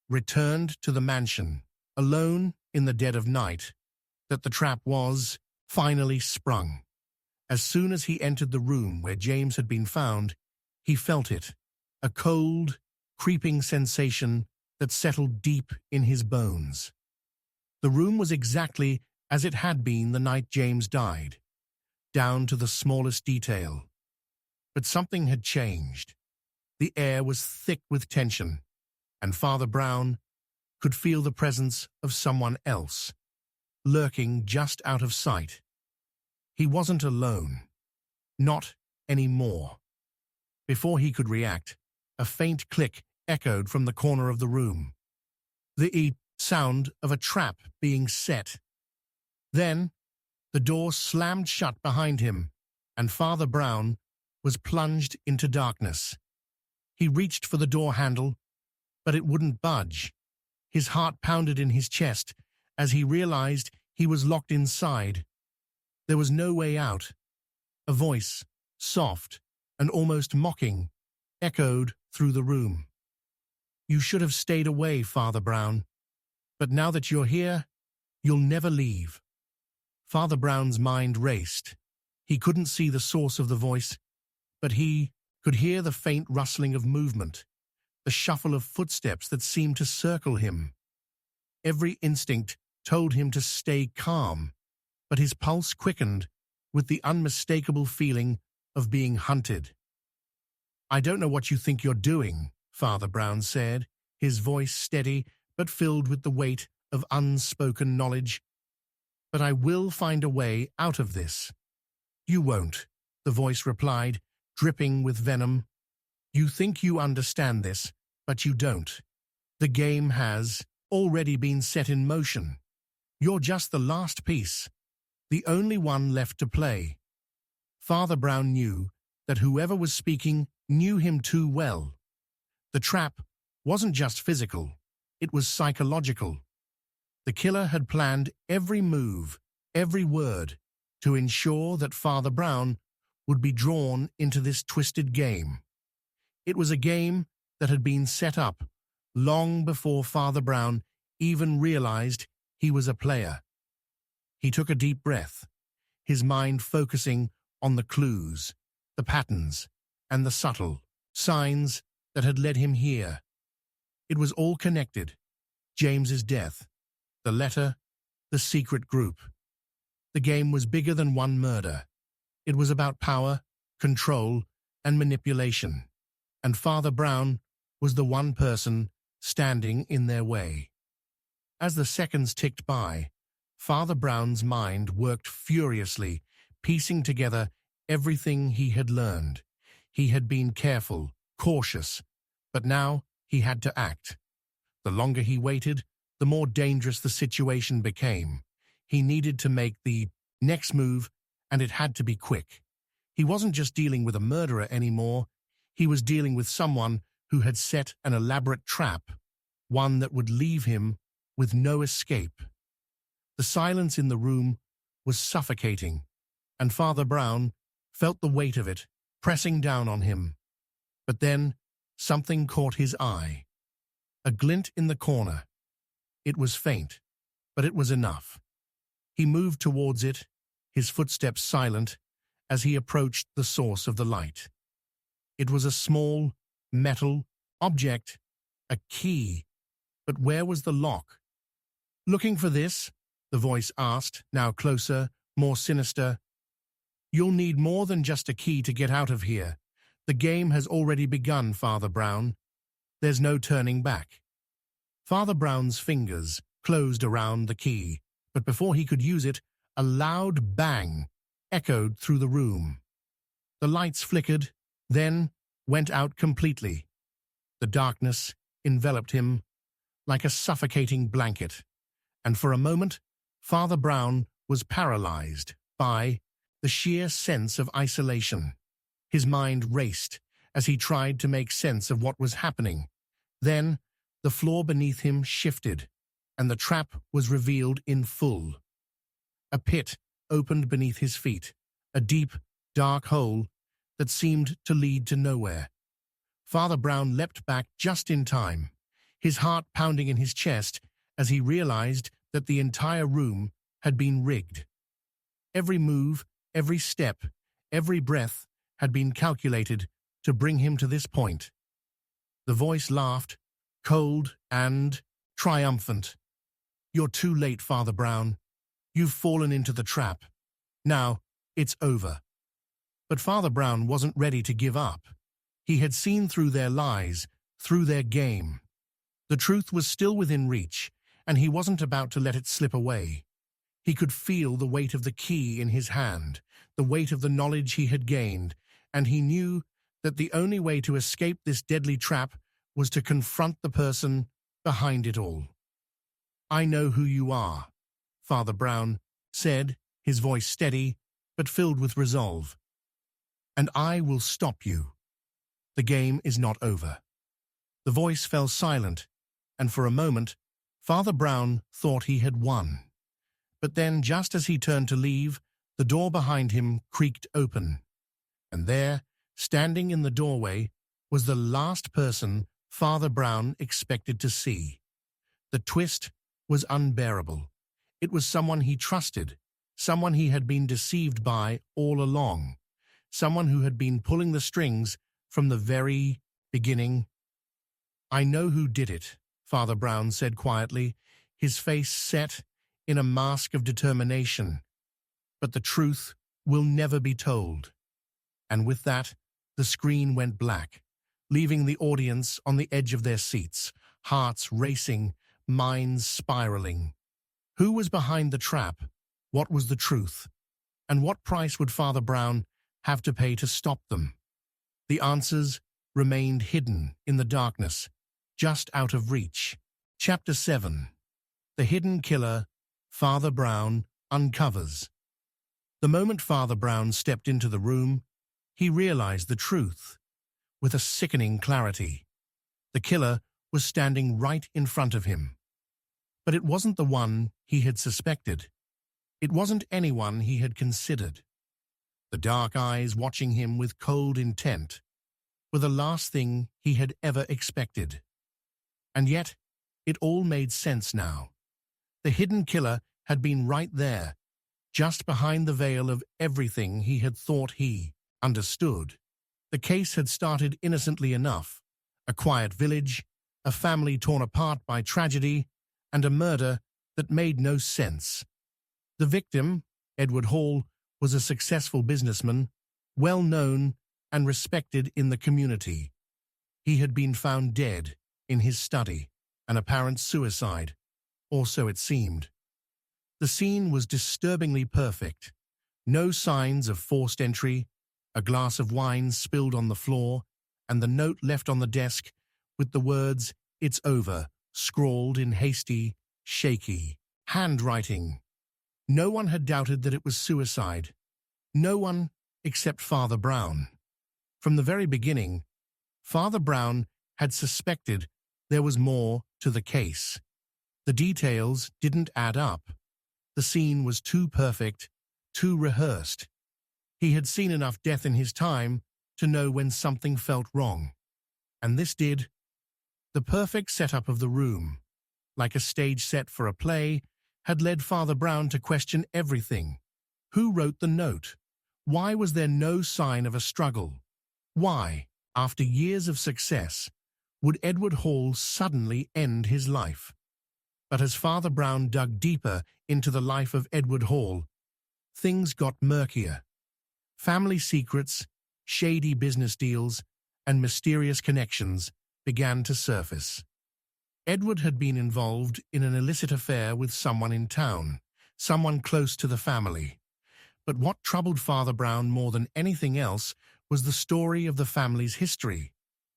returned to the mansion, alone in the dead of night, that the trap was finally sprung. As soon as he entered the room where James had been found, he felt it, a cold, creeping sensation that settled deep in his bones. The room was exactly as it had been the night James died, down to the smallest detail. But something had changed. The air was thick with tension, and Father Brown could feel the presence of someone else, lurking just out of sight. He wasn't alone. Not anymore. Before he could react, a faint click echoed from the corner of the room. The sound of a trap being set. Then, the door slammed shut behind him, and Father Brown was plunged into darkness. He reached for the door handle, but it wouldn't budge. His heart pounded in his chest as he realized he was locked inside. There was no way out. A voice, soft and almost mocking, echoed through the room. "You should have stayed away, Father Brown. But now that you're here, you'll never leave." Father Brown's mind raced. He couldn't see the source of the voice, but he could hear the faint rustling of movement, the shuffle of footsteps that seemed to circle him. Every instinct told him to stay calm, but his pulse quickened with the unmistakable feeling of being hunted. "I don't know what you think you're doing," Father Brown said, his voice steady but filled with the weight of unspoken knowledge. "But I will find a way out of this." "You won't," the voice replied, dripping with venom. "You think you understand this, but you don't. The game has already been set in motion. You're just the last piece, the only one left to play." Father Brown knew that whoever was speaking knew him too well. The trap wasn't just physical, it was psychological. The killer had planned every move, every word, to ensure that Father Brown would be drawn into this twisted game. It was a game that had been set up long before Father Brown even realized he was a player. He took a deep breath, his mind focusing on the clues, the patterns, and the subtle signs that had led him here. It was all connected. James's death, the letter, the secret group. The game was bigger than one murder. It was about power, control, and manipulation. And Father Brown was the one person standing in their way. As the seconds ticked by, Father Brown's mind worked furiously, piecing together everything he had learned. He had been careful, cautious, but now he had to act. The longer he waited, the more dangerous the situation became. He needed to make the next move, and it had to be quick. He wasn't just dealing with a murderer anymore. He was dealing with someone who had set an elaborate trap, one that would leave him with no escape. The silence in the room was suffocating, and Father Brown felt the weight of it pressing down on him. But then something caught his eye. A glint in the corner. It was faint, but it was enough. He moved towards it, his footsteps silent, as he approached the source of the light. It was a small, metal object, a key. But where was the lock? "Looking for this?" the voice asked, now closer, more sinister. "You'll need more than just a key to get out of here. The game has already begun, Father Brown. There's no turning back." Father Brown's fingers closed around the key, but before he could use it, a loud bang echoed through the room. The lights flickered, then went out completely. The darkness enveloped him like a suffocating blanket, and for a moment, Father Brown was paralyzed by the sheer sense of isolation. His mind raced as he tried to make sense of what was happening. Then, the floor beneath him shifted, and the trap was revealed in full. A pit opened beneath his feet, a deep, dark hole that seemed to lead to nowhere. Father Brown leapt back just in time, his heart pounding in his chest as he realized that the entire room had been rigged. Every move, every step, every breath had been calculated to bring him to this point. The voice laughed, cold and triumphant. "You're too late, Father Brown. You've fallen into the trap. Now, it's over." But Father Brown wasn't ready to give up. He had seen through their lies, through their game. The truth was still within reach, and he wasn't about to let it slip away. He could feel the weight of the key in his hand, the weight of the knowledge he had gained, and he knew that the only way to escape this deadly trap was to confront the person behind it all. "I know who you are," Father Brown said, his voice steady but filled with resolve. "And I will stop you. The game is not over." The voice fell silent, and for a moment, Father Brown thought he had won. But then, just as he turned to leave, the door behind him creaked open. And there, standing in the doorway, was the last person Father Brown expected to see. The twist was unbearable. It was someone he trusted, someone he had been deceived by all along, someone who had been pulling the strings from the very beginning. "I know who did it," Father Brown said quietly, his face set in a mask of determination. "But the truth will never be told." And with that, the screen went black, leaving the audience on the edge of their seats, hearts racing, minds spiraling. Who was behind the trap? What was the truth? And what price would Father Brown have to pay to stop them? The answers remained hidden in the darkness, just out of reach. Chapter 7. The Hidden Killer, Father Brown Uncovers. The moment Father Brown stepped into the room, he realized the truth. With a sickening clarity, the killer was standing right in front of him. But it wasn't the one he had suspected. It wasn't anyone he had considered. The dark eyes watching him with cold intent were the last thing he had ever expected. And yet, it all made sense now. The hidden killer had been right there, just behind the veil of everything he had thought he understood. The case had started innocently enough: a quiet village, a family torn apart by tragedy, and a murder that made no sense. The victim, Edward Hall, was a successful businessman, well known and respected in the community. He had been found dead in his study, an apparent suicide, or so it seemed. The scene was disturbingly perfect. No signs of forced entry, a glass of wine spilled on the floor, and the note left on the desk with the words, "It's over," scrawled in hasty, shaky handwriting. No one had doubted that it was suicide. No one except Father Brown. From the very beginning, Father Brown had suspected there was more to the case. The details didn't add up. The scene was too perfect, too rehearsed. He had seen enough death in his time to know when something felt wrong. And this did. The perfect setup of the room, like a stage set for a play, had led Father Brown to question everything. Who wrote the note? Why was there no sign of a struggle? Why, after years of success, would Edward Hall suddenly end his life? But as Father Brown dug deeper into the life of Edward Hall, things got murkier. Family secrets, shady business deals, and mysterious connections began to surface. Edward had been involved in an illicit affair with someone in town, someone close to the family. But what troubled Father Brown more than anything else was the story of the family's history,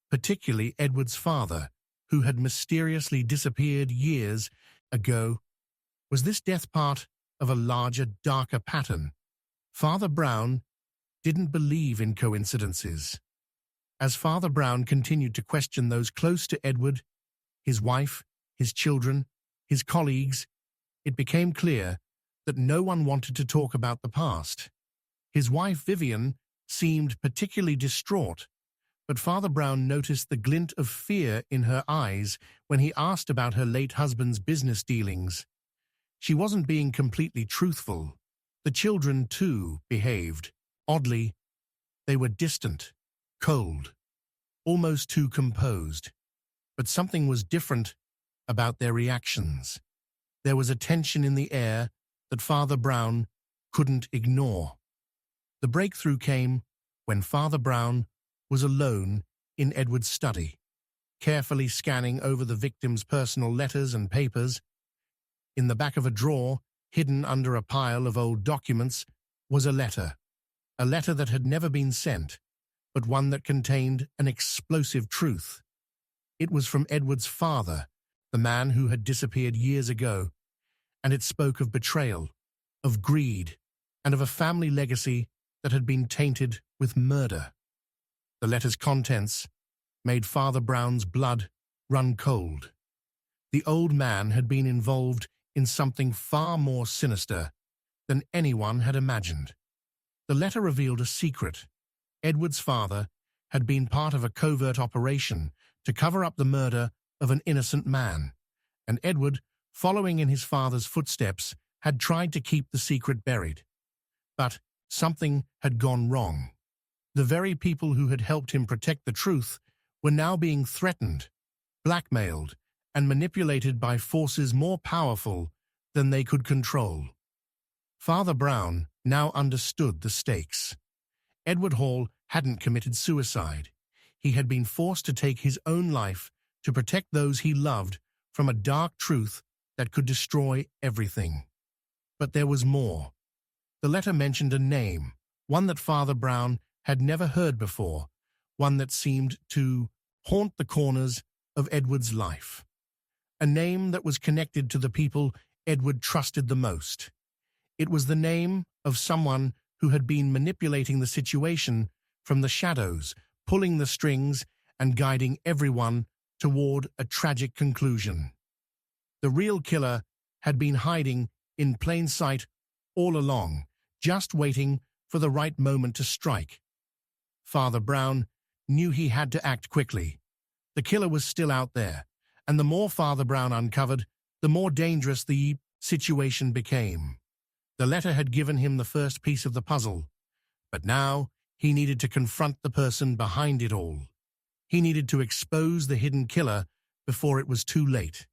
particularly Edward's father, who had mysteriously disappeared years ago. Was this death part of a larger, darker pattern? Father Brown didn't believe in coincidences. As Father Brown continued to question those close to Edward, his wife, his children, his colleagues, it became clear that no one wanted to talk about the past. His wife, Vivian, seemed particularly distraught, but Father Brown noticed the glint of fear in her eyes when he asked about her late husband's business dealings. She wasn't being completely truthful. The children, too, behaved. Oddly, they were distant, cold, almost too composed. But something was different about their reactions. There was a tension in the air that Father Brown couldn't ignore. The breakthrough came when Father Brown was alone in Edward's study, carefully scanning over the victim's personal letters and papers. In the back of a drawer, hidden under a pile of old documents, was a letter that had never been sent, but one that contained an explosive truth. It was from Edward's father, the man who had disappeared years ago, and it spoke of betrayal, of greed, and of a family legacy that had been tainted with murder. The letter's contents made Father Brown's blood run cold. The old man had been involved in something far more sinister than anyone had imagined. The letter revealed a secret. Edward's father had been part of a covert operation to cover up the murder of an innocent man, and Edward, following in his father's footsteps, had tried to keep the secret buried. But something had gone wrong. The very people who had helped him protect the truth were now being threatened, blackmailed, and manipulated by forces more powerful than they could control. Father Brown now understood the stakes. Edward Hall hadn't committed suicide. He had been forced to take his own life to protect those he loved from a dark truth that could destroy everything. But there was more. The letter mentioned a name, one that Father Brown had never heard before, one that seemed to haunt the corners of Edward's life. A name that was connected to the people Edward trusted the most. It was the name of someone who had been manipulating the situation from the shadows, pulling the strings and guiding everyone toward a tragic conclusion. The real killer had been hiding in plain sight all along, just waiting for the right moment to strike. Father Brown knew he had to act quickly. The killer was still out there, and the more Father Brown uncovered, the more dangerous the situation became. The letter had given him the first piece of the puzzle, but now he needed to confront the person behind it all. He needed to expose the hidden killer before it was too late.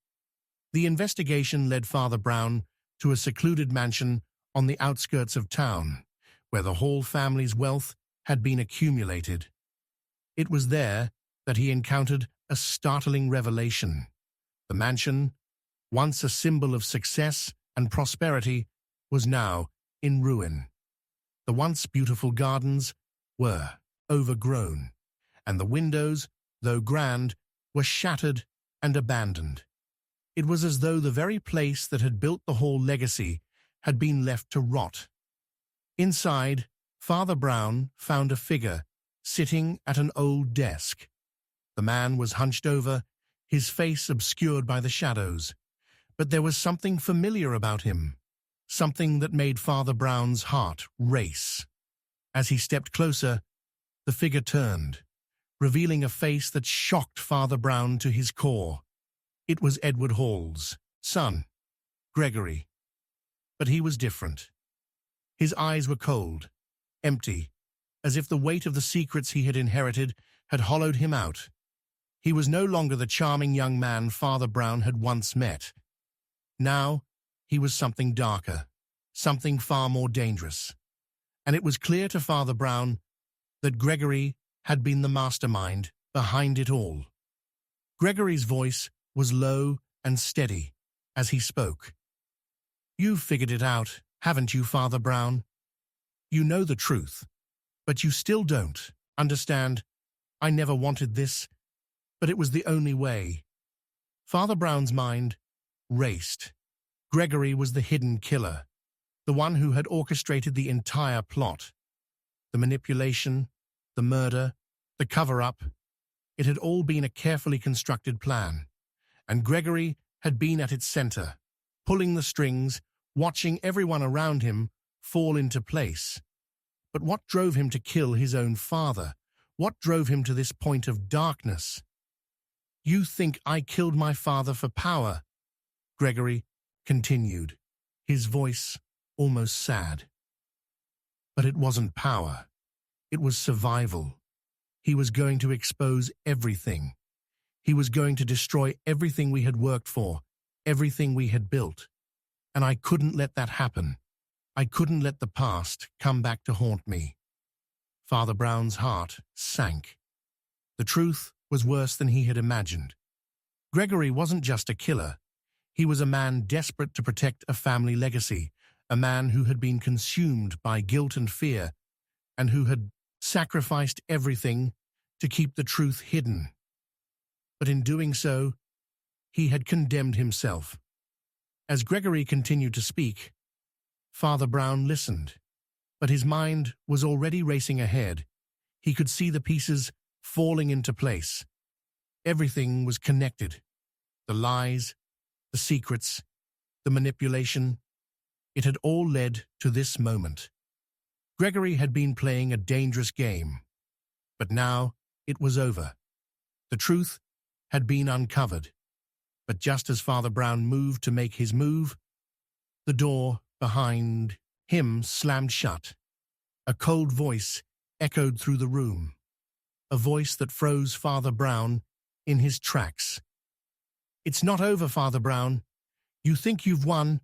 The investigation led Father Brown to a secluded mansion on the outskirts of town, where the Hall family's wealth had been accumulated. It was there that he encountered a startling revelation. The mansion, once a symbol of success and prosperity, was now in ruin. The once beautiful gardens were overgrown, and the windows, though grand, were shattered and abandoned. It was as though the very place that had built the Hall legacy had been left to rot. Inside, Father Brown found a figure sitting at an old desk. The man was hunched over, his face obscured by the shadows, but there was something familiar about him, something that made Father Brown's heart race. As he stepped closer, the figure turned, revealing a face that shocked Father Brown to his core. It was Edward Hall's son, Gregory. But he was different. His eyes were cold, empty, as if the weight of the secrets he had inherited had hollowed him out. He was no longer the charming young man Father Brown had once met. Now, he was something darker, something far more dangerous. And it was clear to Father Brown that Gregory had been the mastermind behind it all. Gregory's voice was low and steady as he spoke. "You've figured it out, haven't you, Father Brown? You know the truth, but you still don't understand. I never wanted this, but it was the only way." Father Brown's mind raced. Gregory was the hidden killer, the one who had orchestrated the entire plot. The manipulation, the murder, the cover-up, it had all been a carefully constructed plan, and Gregory had been at its center, pulling the strings, watching everyone around him fall into place. But what drove him to kill his own father? What drove him to this point of darkness? "You think I killed my father for power?" Gregory continued, his voice almost sad. But it wasn't power. It was survival. He was going to expose everything. He was going to destroy everything we had worked for, everything we had built. And I couldn't let that happen. I couldn't let the past come back to haunt me. Father Brown's heart sank. The truth was worse than he had imagined. Gregory wasn't just a killer. He was a man desperate to protect a family legacy, a man who had been consumed by guilt and fear, and who had sacrificed everything to keep the truth hidden. But in doing so, he had condemned himself. As Gregory continued to speak, Father Brown listened, but his mind was already racing ahead. He could see the pieces falling into place. Everything was connected. The lies, the secrets, the manipulation. It had all led to this moment. Gregory had been playing a dangerous game, but now it was over. The truth had been uncovered. But just as Father Brown moved to make his move, the door behind him slammed shut. A cold voice echoed through the room, a voice that froze Father Brown in his tracks. "It's not over, Father Brown. You think you've won,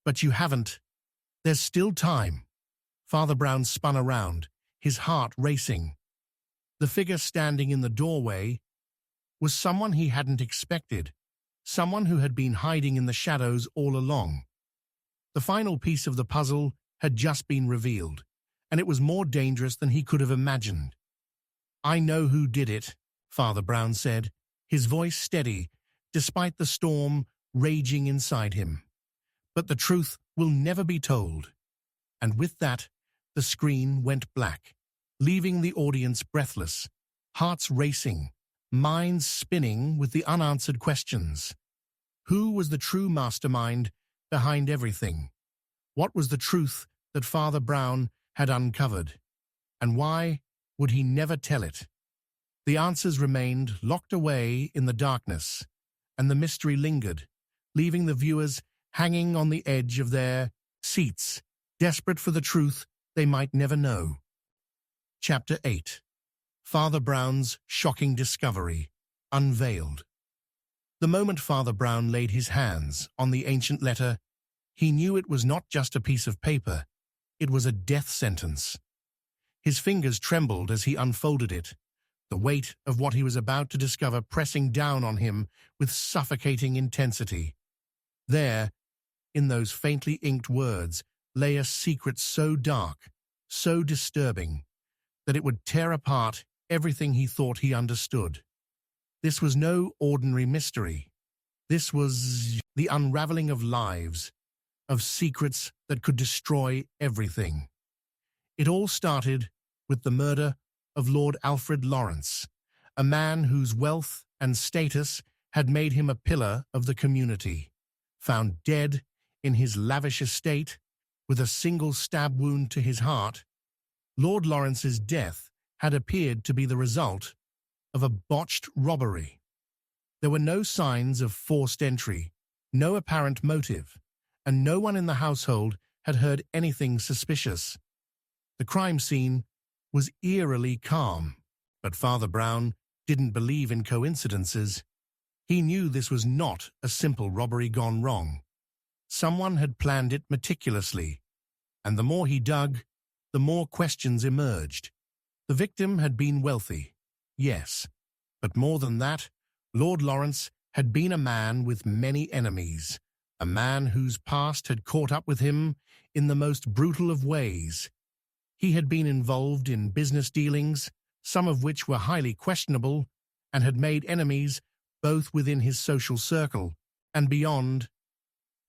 but you haven't. There's still time." Father Brown spun around, his heart racing. The figure standing in the doorway was someone he hadn't expected, someone who had been hiding in the shadows all along. The final piece of the puzzle had just been revealed, and it was more dangerous than he could have imagined. "I know who did it," Father Brown said, his voice steady, despite the storm raging inside him. "But the truth will never be told." And with that, the screen went black, leaving the audience breathless, hearts racing, minds spinning with the unanswered questions. Who was the true mastermind behind everything? What was the truth that Father Brown had uncovered? And why would he never tell it? The answers remained locked away in the darkness, and the mystery lingered, leaving the viewers hanging on the edge of their seats, desperate for the truth they might never know. Chapter 8. Father Brown's Shocking Discovery, Unveiled. The moment Father Brown laid his hands on the ancient letter, he knew it was not just a piece of paper, it was a death sentence. His fingers trembled as he unfolded it, the weight of what he was about to discover pressing down on him with suffocating intensity. There, in those faintly inked words, lay a secret so dark, so disturbing, that it would tear apart everything he thought he understood. This was no ordinary mystery. This was the unraveling of lives, of secrets that could destroy everything. It all started with the murder of Lord Alfred Lawrence, a man whose wealth and status had made him a pillar of the community. Found dead in his lavish estate, with a single stab wound to his heart, Lord Lawrence's death had appeared to be the result of a botched robbery. There were no signs of forced entry, no apparent motive, and no one in the household had heard anything suspicious. The crime scene was eerily calm, but Father Brown didn't believe in coincidences. He knew this was not a simple robbery gone wrong. Someone had planned it meticulously, and the more he dug, the more questions emerged. The victim had been wealthy, yes, but more than that, Lord Lawrence had been a man with many enemies, a man whose past had caught up with him in the most brutal of ways. He had been involved in business dealings, some of which were highly questionable, and had made enemies both within his social circle and beyond.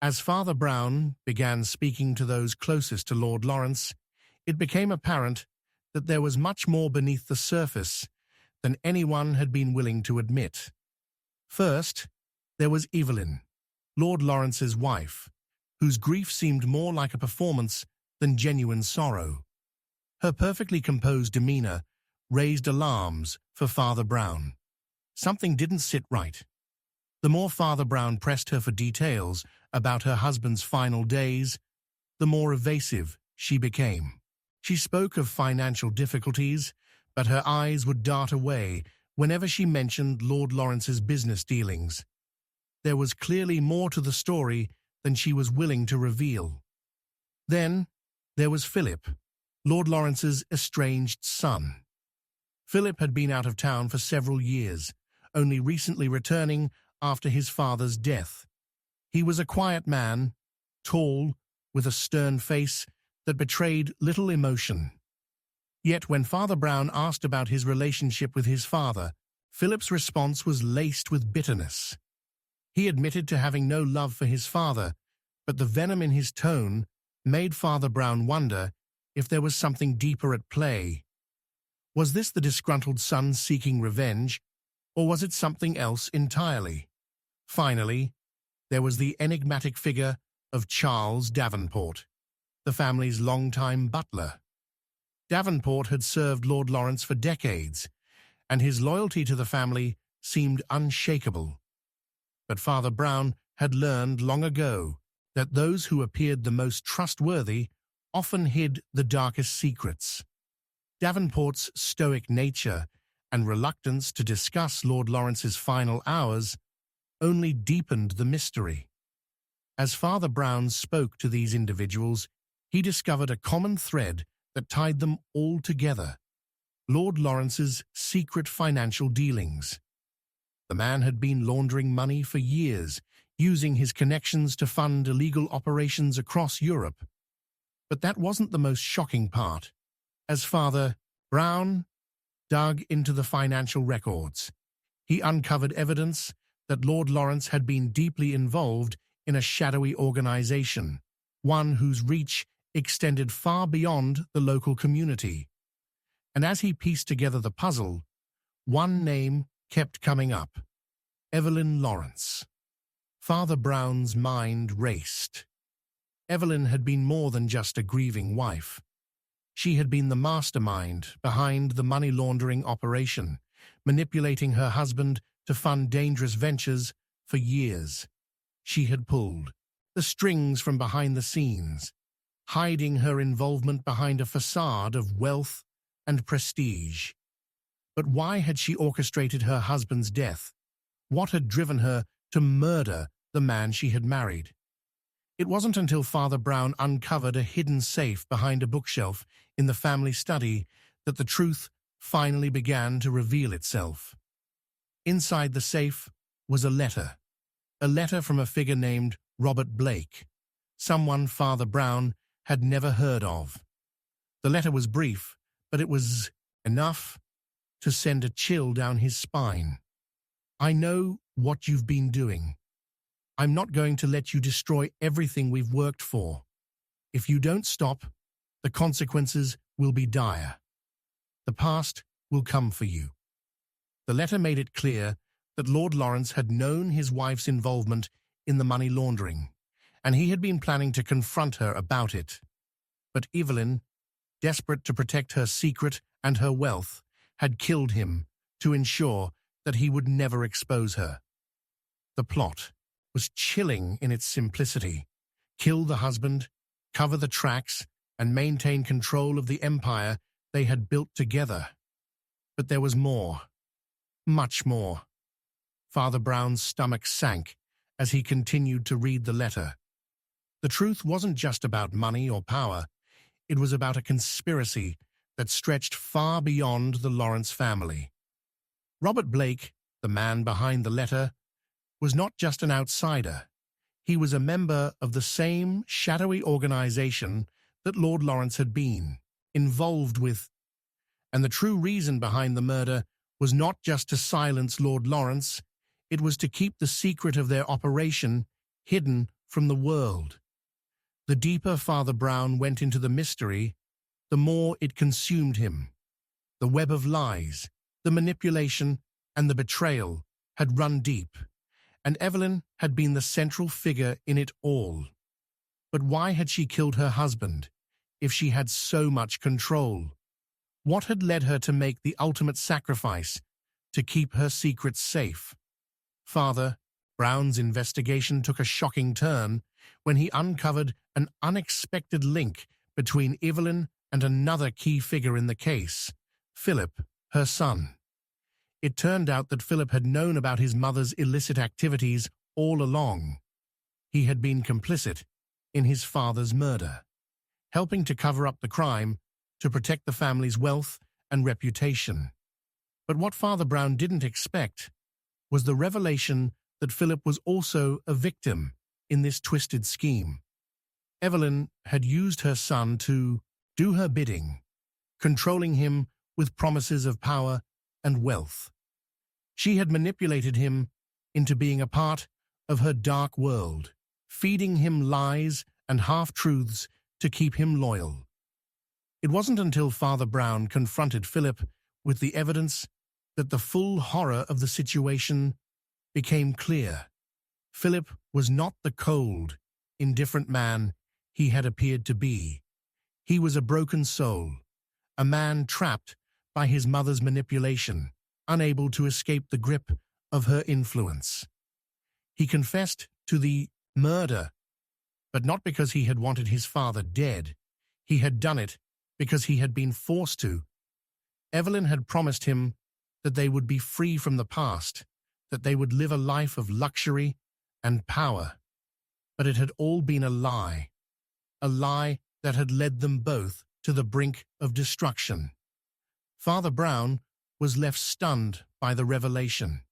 As Father Brown began speaking to those closest to Lord Lawrence, it became apparent that there was much more beneath the surface than anyone had been willing to admit. First, there was Evelyn, Lord Lawrence's wife, whose grief seemed more like a performance than genuine sorrow. Her perfectly composed demeanor raised alarms for Father Brown. Something didn't sit right. The more Father Brown pressed her for details about her husband's final days, the more evasive she became. She spoke of financial difficulties, but her eyes would dart away whenever she mentioned Lord Lawrence's business dealings. There was clearly more to the story than she was willing to reveal. Then there was Philip, Lord Lawrence's estranged son. Philip had been out of town for several years, only recently returning after his father's death. He was a quiet man, tall, with a stern face that betrayed little emotion. Yet when Father Brown asked about his relationship with his father, Philip's response was laced with bitterness. He admitted to having no love for his father, but the venom in his tone made Father Brown wonder if there was something deeper at play. Was this the disgruntled son seeking revenge, or was it something else entirely? Finally, there was the enigmatic figure of Charles Davenport, the family's longtime butler. Davenport had served Lord Lawrence for decades, and his loyalty to the family seemed unshakable. But Father Brown had learned long ago that those who appeared the most trustworthy often hid the darkest secrets. Davenport's stoic nature and reluctance to discuss Lord Lawrence's final hours only deepened the mystery. As Father Brown spoke to these individuals, he discovered a common thread that tied them all together: Lord Lawrence's secret financial dealings. The man had been laundering money for years, using his connections to fund illegal operations across Europe. But that wasn't the most shocking part. As Father Brown dug into the financial records, he uncovered evidence that Lord Lawrence had been deeply involved in a shadowy organization, one whose reach extended far beyond the local community. And as he pieced together the puzzle, one name kept coming up: Evelyn Lawrence. Father Brown's mind raced. Evelyn had been more than just a grieving wife. She had been the mastermind behind the money laundering operation, manipulating her husband to fund dangerous ventures for years. She had pulled the strings from behind the scenes, hiding her involvement behind a facade of wealth and prestige. But why had she orchestrated her husband's death? What had driven her to murder the man she had married? It wasn't until Father Brown uncovered a hidden safe behind a bookshelf in the family study that the truth finally began to reveal itself. Inside the safe was a letter from a figure named Robert Blake, someone Father Brown had never heard of. The letter was brief, but it was enough to send a chill down his spine. "I know what you've been doing. I'm not going to let you destroy everything we've worked for. If you don't stop, the consequences will be dire. The past will come for you." The letter made it clear that Lord Lawrence had known his wife's involvement in the money laundering, and he had been planning to confront her about it. But Evelyn, desperate to protect her secret and her wealth, had killed him to ensure that he would never expose her. The plot was chilling in its simplicity: kill the husband, cover the tracks, and maintain control of the empire they had built together. But there was more, much more. Father Brown's stomach sank as he continued to read the letter. The truth wasn't just about money or power. It was about a conspiracy that stretched far beyond the Lawrence family. Robert Blake, the man behind the letter, was not just an outsider. He was a member of the same shadowy organization that Lord Lawrence had been involved with. And the true reason behind the murder was not just to silence Lord Lawrence. It was to keep the secret of their operation hidden from the world. The deeper Father Brown went into the mystery, the more it consumed him. The web of lies, the manipulation, and the betrayal had run deep, and Evelyn had been the central figure in it all. But why had she killed her husband, if she had so much control? What had led her to make the ultimate sacrifice to keep her secrets safe? Father Brown's investigation took a shocking turn when he uncovered an unexpected link between Evelyn and another key figure in the case: Philip, her son. It turned out that Philip had known about his mother's illicit activities all along. He had been complicit in his father's murder, helping to cover up the crime to protect the family's wealth and reputation. But what Father Brown didn't expect was the revelation that Philip was also a victim in this twisted scheme. Evelyn had used her son to do her bidding, controlling him with promises of power and wealth. She had manipulated him into being a part of her dark world, feeding him lies and half-truths to keep him loyal. It wasn't until Father Brown confronted Philip with the evidence that the full horror of the situation became clear. Philip was not the cold, indifferent man he had appeared to be. He was a broken soul, a man trapped by his mother's manipulation, unable to escape the grip of her influence. He confessed to the murder, but not because he had wanted his father dead. He had done it because he had been forced to. Evelyn had promised him that they would be free from the past, that they would live a life of luxury and power. But it had all been a lie that had led them both to the brink of destruction. Father Brown was left stunned by the revelation.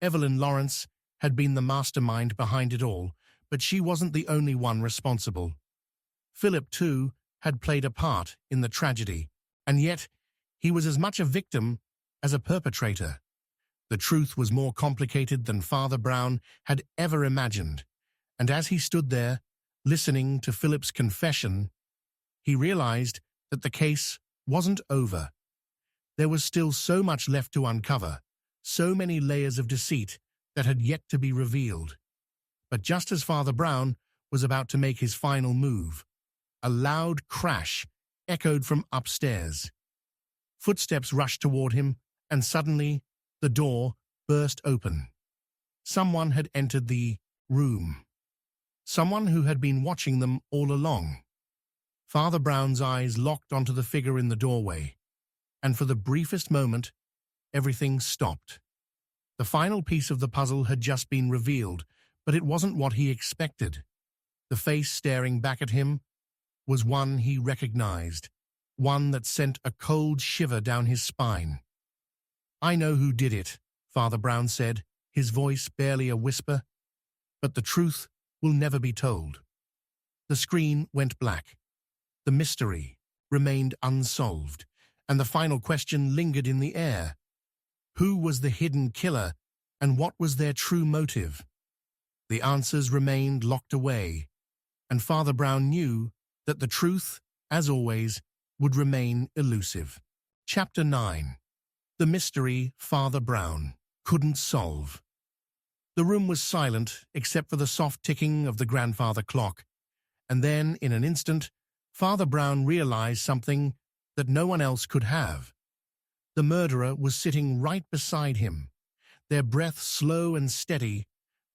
Evelyn Lawrence had been the mastermind behind it all, but she wasn't the only one responsible. Philip, too, had played a part in the tragedy, and yet he was as much a victim as a perpetrator. The truth was more complicated than Father Brown had ever imagined, and as he stood there, listening to Philip's confession, he realized that the case wasn't over. There was still so much left to uncover, so many layers of deceit that had yet to be revealed. But just as Father Brown was about to make his final move, a loud crash echoed from upstairs. Footsteps rushed toward him, and suddenly the door burst open. Someone had entered the room. Someone who had been watching them all along. Father Brown's eyes locked onto the figure in the doorway, and for the briefest moment, everything stopped. The final piece of the puzzle had just been revealed, but it wasn't what he expected. The face staring back at him was one he recognized, one that sent a cold shiver down his spine. "I know who did it," Father Brown said, his voice barely a whisper, "but the truth will never be told." The screen went black. The mystery remained unsolved, and the final question lingered in the air. Who was the hidden killer, and what was their true motive? The answers remained locked away, and Father Brown knew that the truth, as always, would remain elusive. Chapter 9. The mystery Father Brown couldn't solve. The room was silent except for the soft ticking of the grandfather clock, and then, in an instant, Father Brown realized something that no one else could have. The murderer was sitting right beside him, their breath slow and steady,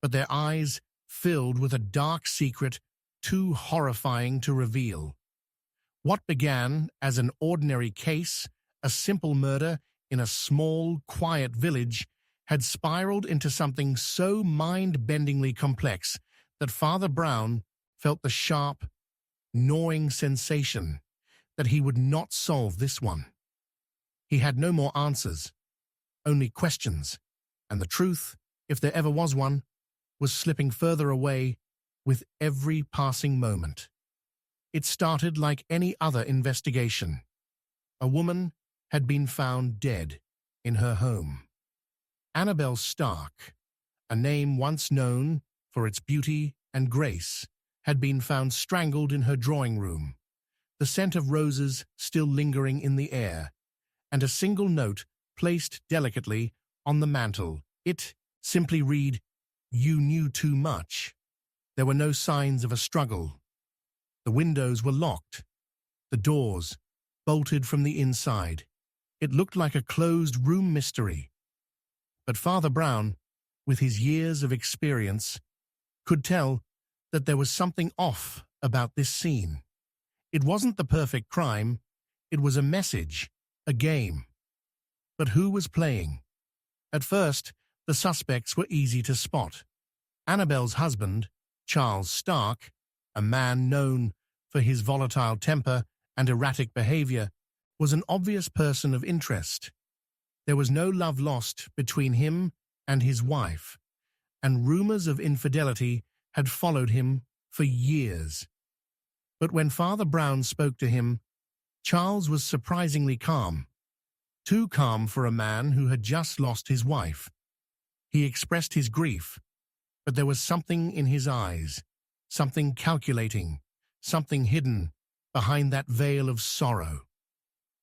but their eyes filled with a dark secret too horrifying to reveal. What began as an ordinary case, a simple murder in a small, quiet village, had spiraled into something so mind-bendingly complex that Father Brown felt the sharp, gnawing sensation that he would not solve this one. He had no more answers, only questions, and the truth, if there ever was one, was slipping further away with every passing moment. It started like any other investigation. A woman had been found dead in her home. Annabel Stark, a name once known for its beauty and grace, had been found strangled in her drawing room, the scent of roses still lingering in the air, and a single note placed delicately on the mantel. It simply read, "You knew too much." There were no signs of a struggle. The windows were locked, the doors bolted from the inside. It looked like a closed room mystery. But Father Brown, with his years of experience, could tell that there was something off about this scene. It wasn't the perfect crime, it was a message, a game. But who was playing? At first, the suspects were easy to spot. Annabelle's husband, Charles Stark, a man known for his volatile temper and erratic behavior, was an obvious person of interest. There was no love lost between him and his wife, and rumors of infidelity had followed him for years. But when Father Brown spoke to him, Charles was surprisingly calm. Too calm for a man who had just lost his wife. He expressed his grief, but there was something in his eyes, something calculating, something hidden behind that veil of sorrow.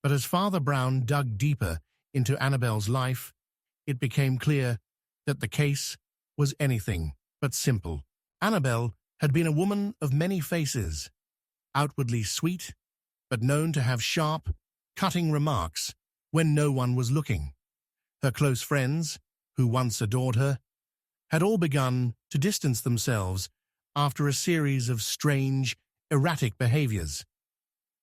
But as Father Brown dug deeper into Annabelle's life, it became clear that the case was anything but simple. Annabelle had been a woman of many faces, outwardly sweet, but known to have sharp, cutting remarks when no one was looking. Her close friends, who once adored her, had all begun to distance themselves after a series of strange, erratic behaviors.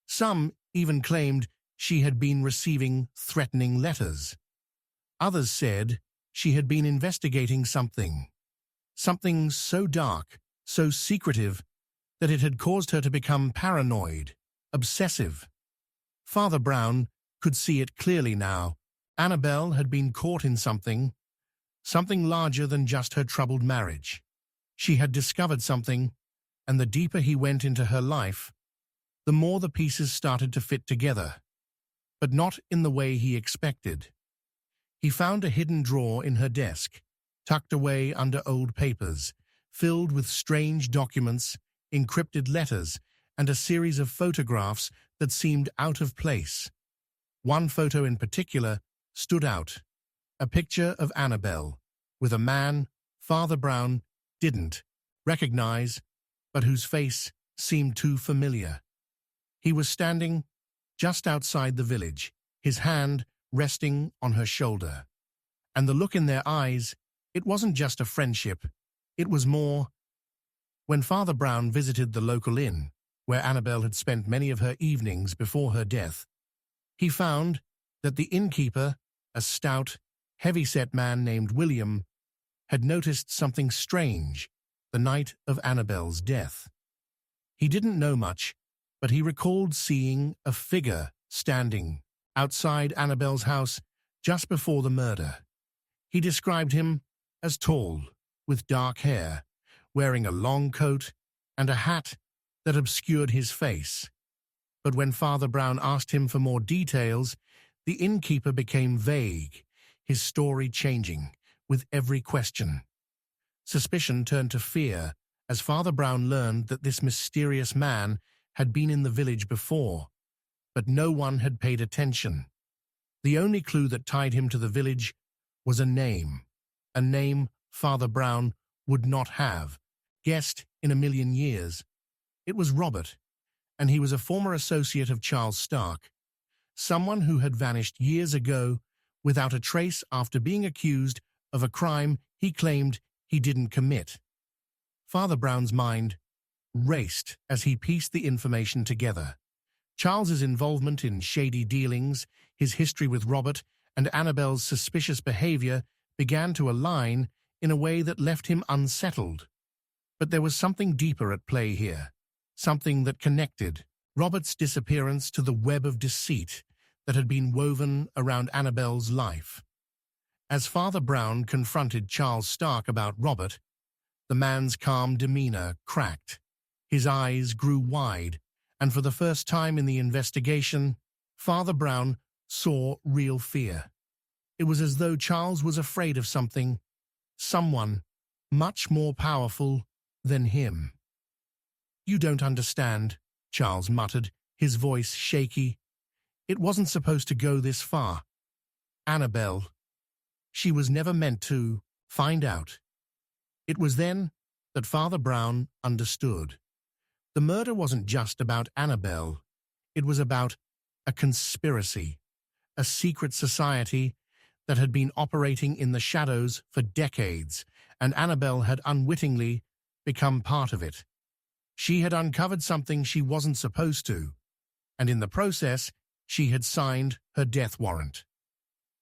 Some even claimed she had been receiving threatening letters. Others said she had been investigating something so dark, so secretive, that it had caused her to become paranoid, obsessive. Father Brown could see it clearly now. Annabelle had been caught in something larger than just her troubled marriage. She had discovered something, and the deeper he went into her life, the more the pieces started to fit together, but not in the way he expected. He found a hidden drawer in her desk, tucked away under old papers, filled with strange documents, encrypted letters, and a series of photographs that seemed out of place. One photo in particular stood out, a picture of Annabelle, with a man Father Brown didn't recognize, but whose face seemed too familiar. He was standing just outside the village, his hand resting on her shoulder. And the look in their eyes, it wasn't just a friendship, it was more. When Father Brown visited the local inn, where Annabelle had spent many of her evenings before her death, he found that the innkeeper, a stout, heavy-set man named William, had noticed something strange the night of Annabelle's death. He didn't know much, but he recalled seeing a figure standing outside Annabelle's house just before the murder. He described him as tall, with dark hair, wearing a long coat and a hat that obscured his face. But when Father Brown asked him for more details, the innkeeper became vague, his story changing with every question. Suspicion turned to fear as Father Brown learned that this mysterious man had been in the village before, but no one had paid attention. The only clue that tied him to the village was a name Father Brown would not have guessed in a million years. It was Robert, and he was a former associate of Charles Stark, someone who had vanished years ago without a trace after being accused of a crime he claimed he didn't commit. Father Brown's mind raced as he pieced the information together. Charles's involvement in shady dealings, his history with Robert, and Annabelle's suspicious behavior began to align in a way that left him unsettled. But there was something deeper at play here, something that connected Robert's disappearance to the web of deceit that had been woven around Annabelle's life. As Father Brown confronted Charles Stark about Robert, the man's calm demeanor cracked. His eyes grew wide, and for the first time in the investigation, Father Brown saw real fear. It was as though Charles was afraid of someone much more powerful than him. "You don't understand," Charles muttered, his voice shaky. "It wasn't supposed to go this far. Annabelle, she was never meant to find out." It was then that Father Brown understood. The murder wasn't just about Annabelle. It was about a conspiracy, a secret society that had been operating in the shadows for decades, and Annabelle had unwittingly become part of it. She had uncovered something she wasn't supposed to, and in the process, she had signed her death warrant.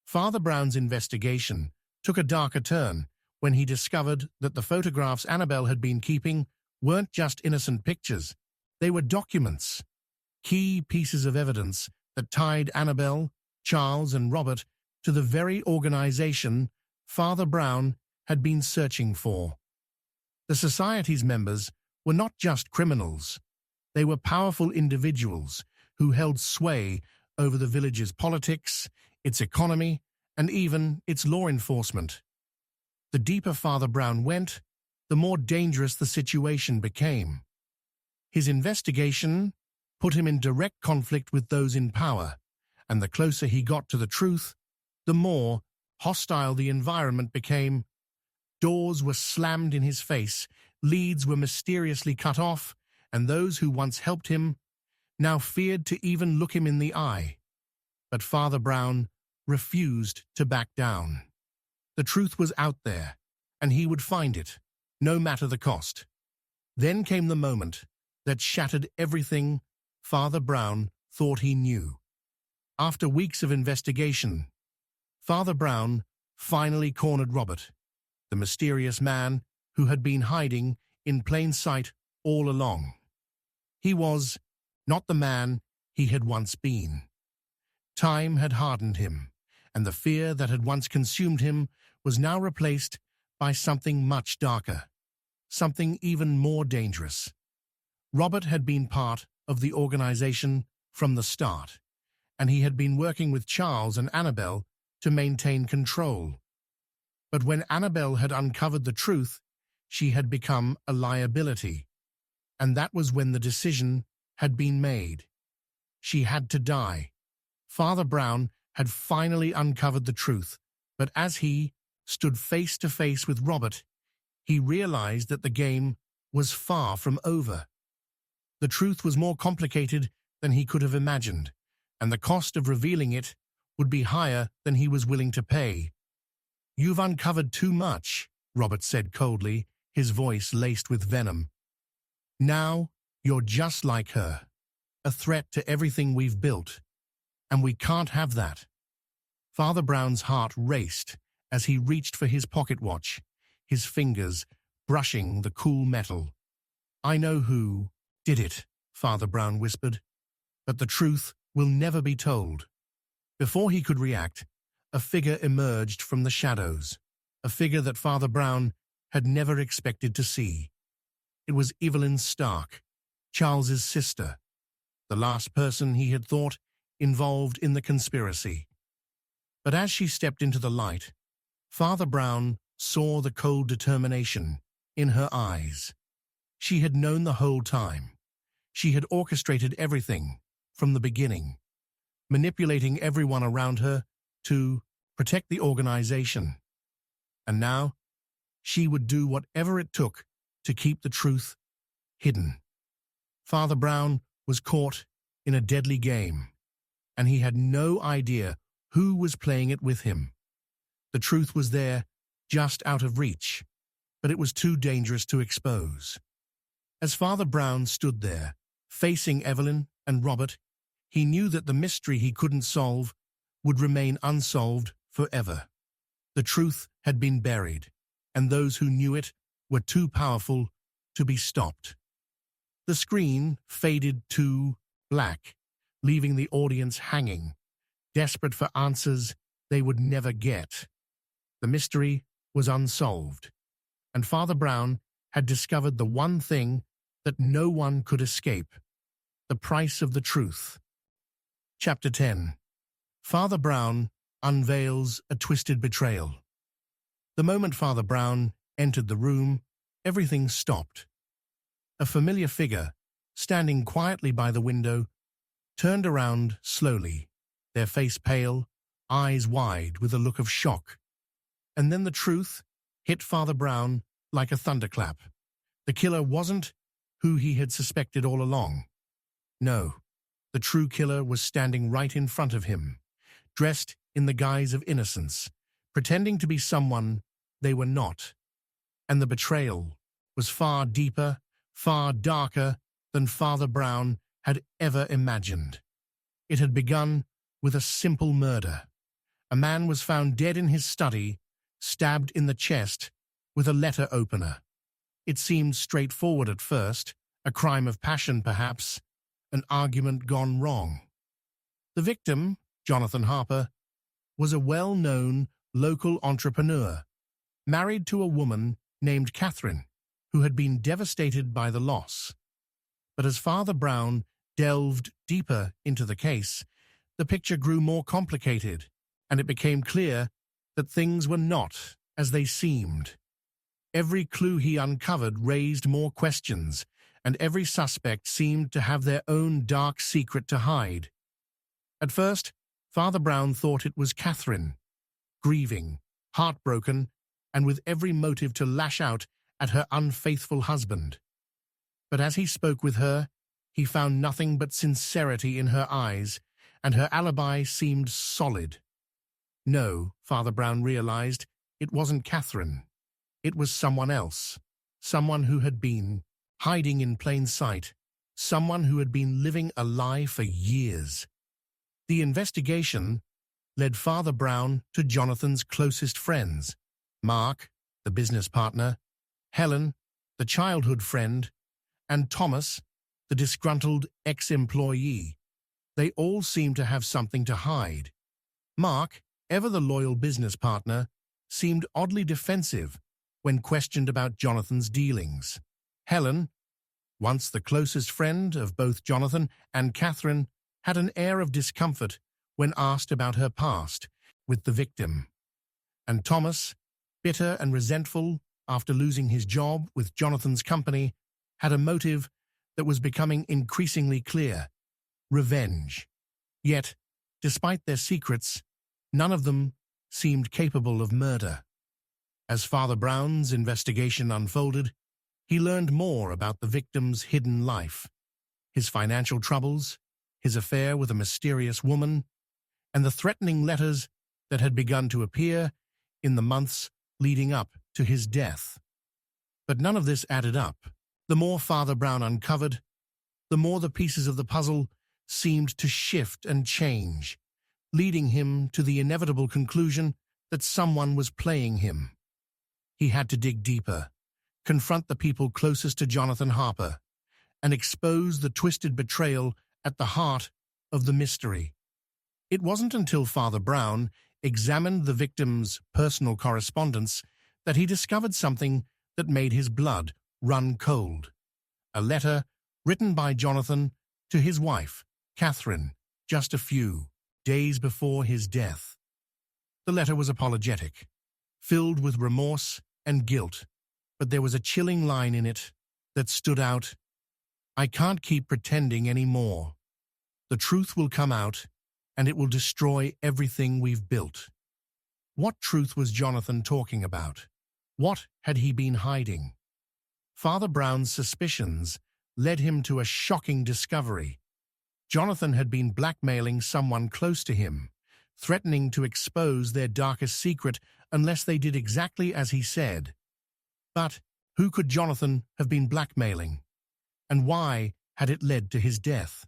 Father Brown's investigation took a darker turn when he discovered that the photographs Annabel had been keeping weren't just innocent pictures. They were documents, key pieces of evidence that tied Annabel, Charles, and Robert to the very organization Father Brown had been searching for. The society's members were not just criminals. They were powerful individuals who held sway over the village's politics, its economy, and even its law enforcement. The deeper Father Brown went, the more dangerous the situation became. His investigation put him in direct conflict with those in power, and the closer he got to the truth, the more hostile the environment became. Doors were slammed in his face, leads were mysteriously cut off, and those who once helped him now feared to even look him in the eye. But Father Brown refused to back down. The truth was out there, and he would find it, no matter the cost. Then came the moment that shattered everything Father Brown thought he knew. After weeks of investigation, Father Brown finally cornered Robert, the mysterious man who had been hiding in plain sight all along. He was not the man he had once been. Time had hardened him, and the fear that had once consumed him was now replaced by something much darker, something even more dangerous. Robert had been part of the organization from the start, and he had been working with Charles and Annabel to maintain control. But when Annabel had uncovered the truth, she had become a liability, and that was when the decision had been made. She had to die. Father Brown had finally uncovered the truth, but as he stood face to face with Robert, he realized that the game was far from over. The truth was more complicated than he could have imagined, and the cost of revealing it would be higher than he was willing to pay. "You've uncovered too much," Robert said coldly, his voice laced with venom. "Now you're just like her, a threat to everything we've built, and we can't have that." Father Brown's heart raced as he reached for his pocket watch, his fingers brushing the cool metal. "I know who did it," Father Brown whispered, "but the truth will never be told." Before he could react, a figure emerged from the shadows, a figure that Father Brown had never expected to see. It was Evelyn Stark, Charles's sister, the last person he had thought involved in the conspiracy. But as she stepped into the light, Father Brown saw the cold determination in her eyes. She had known the whole time. She had orchestrated everything from the beginning, manipulating everyone around her to protect the organization. And now, she would do whatever it took to keep the truth hidden. Father Brown was caught in a deadly game, and he had no idea who was playing it with him. The truth was there, just out of reach, but it was too dangerous to expose. As Father Brown stood there, facing Evelyn and Robert, he knew that the mystery he couldn't solve would remain unsolved forever. The truth had been buried, and those who knew it were too powerful to be stopped. The screen faded to black, leaving the audience hanging, desperate for answers they would never get. The mystery was unsolved, and Father Brown had discovered the one thing that no one could escape: the price of the truth. Chapter 10. Father Brown unveils a twisted betrayal. The moment Father Brown entered the room, everything stopped. A familiar figure, standing quietly by the window, turned around slowly, their face pale, eyes wide with a look of shock. And then the truth hit Father Brown like a thunderclap. The killer wasn't who he had suspected all along. No, the true killer was standing right in front of him, dressed in the guise of innocence, pretending to be someone they were not. And the betrayal was far deeper, far darker than Father Brown had ever imagined. It had begun with a simple murder. A man was found dead in his study, stabbed in the chest with a letter opener. It seemed straightforward at first, a crime of passion perhaps, an argument gone wrong. The victim, Jonathan Harper, was a well-known local entrepreneur, married to a woman named Catherine, who had been devastated by the loss. But as Father Brown delved deeper into the case, the picture grew more complicated, and it became clear that things were not as they seemed. Every clue he uncovered raised more questions, and every suspect seemed to have their own dark secret to hide. At first, Father Brown thought it was Catherine, grieving, heartbroken, and with every motive to lash out at her unfaithful husband. But as he spoke with her, he found nothing but sincerity in her eyes, and her alibi seemed solid. No, Father Brown realized, it wasn't Catherine. It was someone else, someone who had been hiding in plain sight, someone who had been living a lie for years. The investigation led Father Brown to Jonathan's closest friends, Mark, the business partner, Helen, the childhood friend, and Thomas, the disgruntled ex-employee. They all seemed to have something to hide. Mark, ever the loyal business partner, seemed oddly defensive when questioned about Jonathan's dealings. Helen, once the closest friend of both Jonathan and Catherine, had an air of discomfort when asked about her past with the victim. And Thomas, bitter and resentful after losing his job with Jonathan's company, had a motive that was becoming increasingly clear: revenge. Yet, despite their secrets, none of them seemed capable of murder. As Father Brown's investigation unfolded, he learned more about the victim's hidden life, his financial troubles, his affair with a mysterious woman, and the threatening letters that had begun to appear in the months leading up to his death. But none of this added up. The more Father Brown uncovered, the more the pieces of the puzzle seemed to shift and change, leading him to the inevitable conclusion that someone was playing him. He had to dig deeper, confront the people closest to Jonathan Harper, and expose the twisted betrayal at the heart of the mystery. It wasn't until Father Brown examined the victim's personal correspondence that he discovered something that made his blood run cold. A letter written by Jonathan to his wife, Catherine, just a few days before his death. The letter was apologetic, filled with remorse and guilt, but there was a chilling line in it that stood out: "I can't keep pretending anymore. The truth will come out, and it will destroy everything we've built." What truth was Jonathan talking about? What had he been hiding? Father Brown's suspicions led him to a shocking discovery. Jonathan had been blackmailing someone close to him, threatening to expose their darkest secret unless they did exactly as he said. But who could Jonathan have been blackmailing? And why had it led to his death?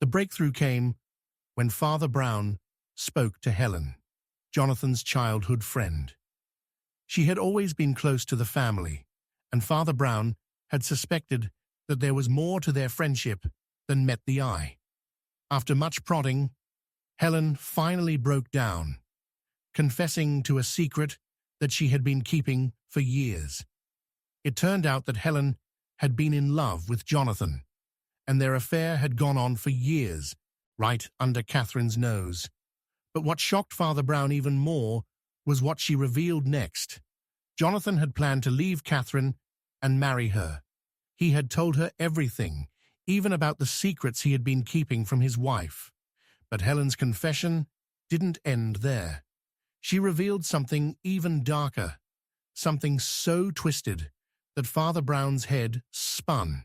The breakthrough came when Father Brown spoke to Helen, Jonathan's childhood friend. She had always been close to the family, and Father Brown had suspected that there was more to their friendship than met the eye. After much prodding, Helen finally broke down, confessing to a secret that she had been keeping for years. It turned out that Helen had been in love with Jonathan, and their affair had gone on for years, right under Catherine's nose. But what shocked Father Brown even more was what she revealed next. Jonathan had planned to leave Catherine and marry her. He had told her everything, even about the secrets he had been keeping from his wife. But Helen's confession didn't end there. She revealed something even darker, something so twisted that Father Brown's head spun.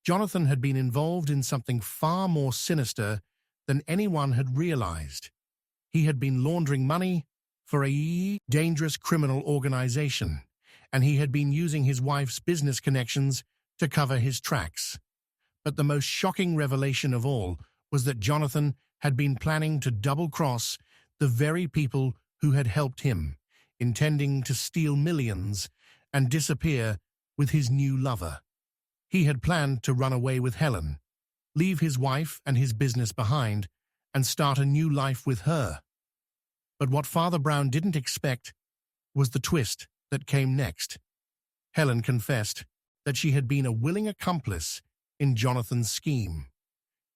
Jonathan had been involved in something far more sinister than anyone had realized. He had been laundering money for a dangerous criminal organization, and he had been using his wife's business connections to cover his tracks. But the most shocking revelation of all was that Jonathan had been planning to double-cross the very people who had helped him, intending to steal millions and disappear with his new lover. He had planned to run away with Helen, leave his wife and his business behind, and start a new life with her. But what Father Brown didn't expect was the twist that came next. Helen confessed that she had been a willing accomplice in Jonathan's scheme.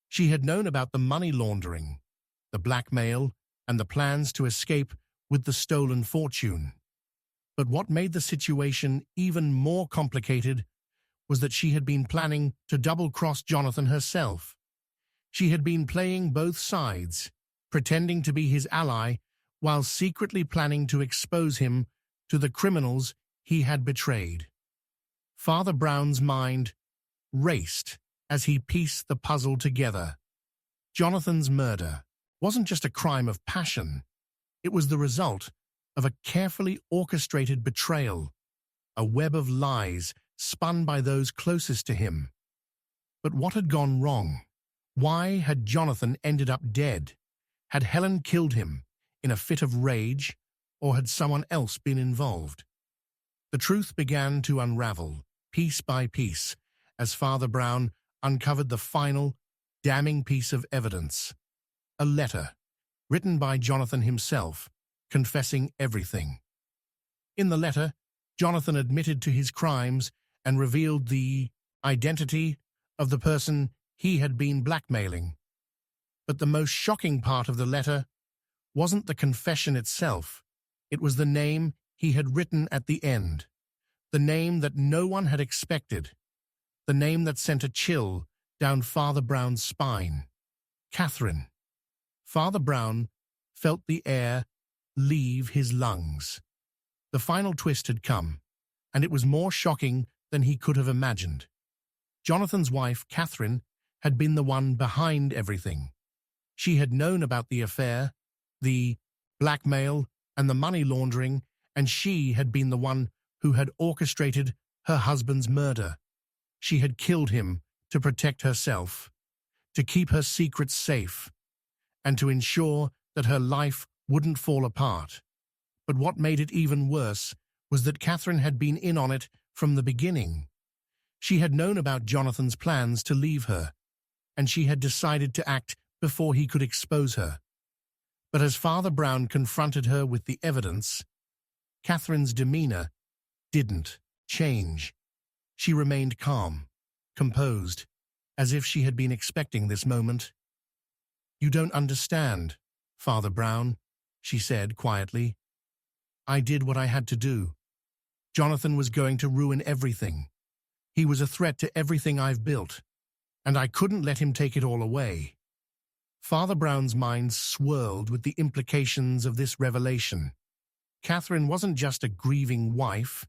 She had known about the money laundering, the blackmail, and the plans to escape with the stolen fortune. But what made the situation even more complicated was that she had been planning to double-cross Jonathan herself. She had been playing both sides, pretending to be his ally while secretly planning to expose him to the criminals he had betrayed. Father Brown's mind raced as he pieced the puzzle together. Jonathan's murder wasn't just a crime of passion. It was the result of a carefully orchestrated betrayal, a web of lies spun by those closest to him. But what had gone wrong? Why had Jonathan ended up dead? Had Helen killed him in a fit of rage, or had someone else been involved? The truth began to unravel, piece by piece, as Father Brown uncovered the final, damning piece of evidence. A letter, written by Jonathan himself, confessing everything. In the letter, Jonathan admitted to his crimes and revealed the identity of the person he had been blackmailing. But the most shocking part of the letter wasn't the confession itself. It was the name he had written at the end, the name that no one had expected, the name that sent a chill down Father Brown's spine. Catherine. Father Brown felt the air leave his lungs. The final twist had come, and it was more shocking than he could have imagined. Jonathan's wife, Catherine, had been the one behind everything. She had known about the affair, the blackmail, and the money laundering, and she had been the one who had orchestrated her husband's murder. She had killed him to protect herself, to keep her secrets safe, and to ensure that her life wouldn't fall apart. But what made it even worse was that Catherine had been in on it from the beginning. She had known about Jonathan's plans to leave her, and she had decided to act before he could expose her. But as Father Brown confronted her with the evidence, Catherine's demeanor didn't change. She remained calm, composed, as if she had been expecting this moment. "You don't understand, Father Brown," she said quietly. "I did what I had to do. Jonathan was going to ruin everything. He was a threat to everything I've built, and I couldn't let him take it all away." Father Brown's mind swirled with the implications of this revelation. Catherine wasn't just a grieving wife.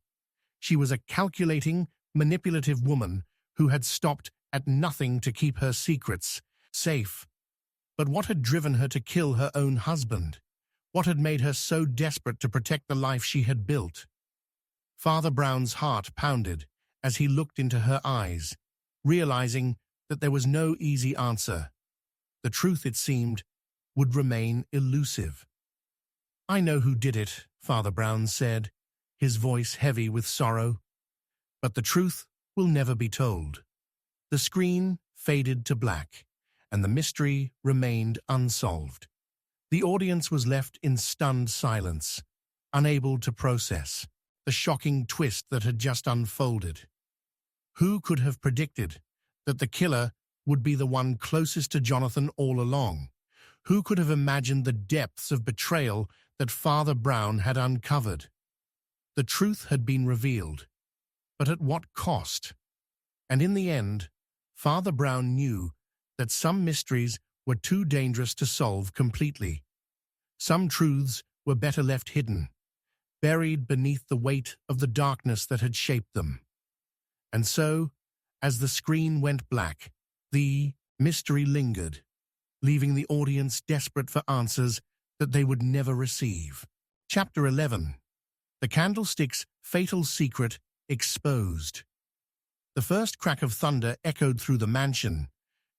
She was a calculating, manipulative woman who had stopped at nothing to keep her secrets safe. But what had driven her to kill her own husband? What had made her so desperate to protect the life she had built? Father Brown's heart pounded as he looked into her eyes, realizing that there was no easy answer. The truth, it seemed, would remain elusive. "I know who did it," Father Brown said, his voice heavy with sorrow. "But the truth will never be told." The screen faded to black, and the mystery remained unsolved. The audience was left in stunned silence, unable to process the shocking twist that had just unfolded. Who could have predicted that the killer would be the one closest to Jonathan all along? Who could have imagined the depths of betrayal that Father Brown had uncovered? The truth had been revealed, but at what cost? And in the end, Father Brown knew that some mysteries were too dangerous to solve completely. Some truths were better left hidden, buried beneath the weight of the darkness that had shaped them. And so, as the screen went black, the mystery lingered, leaving the audience desperate for answers that they would never receive. Chapter 11. The Candlestick's Fatal Secret Exposed. The first crack of thunder echoed through the mansion,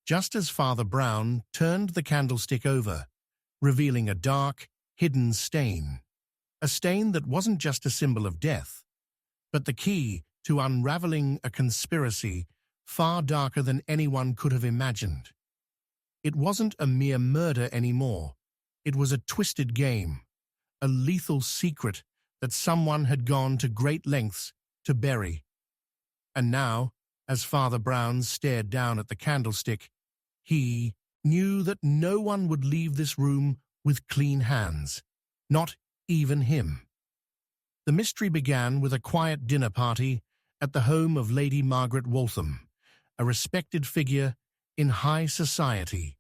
just as Father Brown turned the candlestick over, revealing a dark, hidden stain. a stain that wasn't just a symbol of death, but the key to unraveling a conspiracy far darker than anyone could have imagined. It wasn't a mere murder anymore. It was a twisted game, a lethal secret that someone had gone to great lengths to bury. And now, as Father Brown stared down at the candlestick, he knew that no one would leave this room with clean hands, not even him. The mystery began with a quiet dinner party at the home of Lady Margaret Waltham, a respected figure in high society.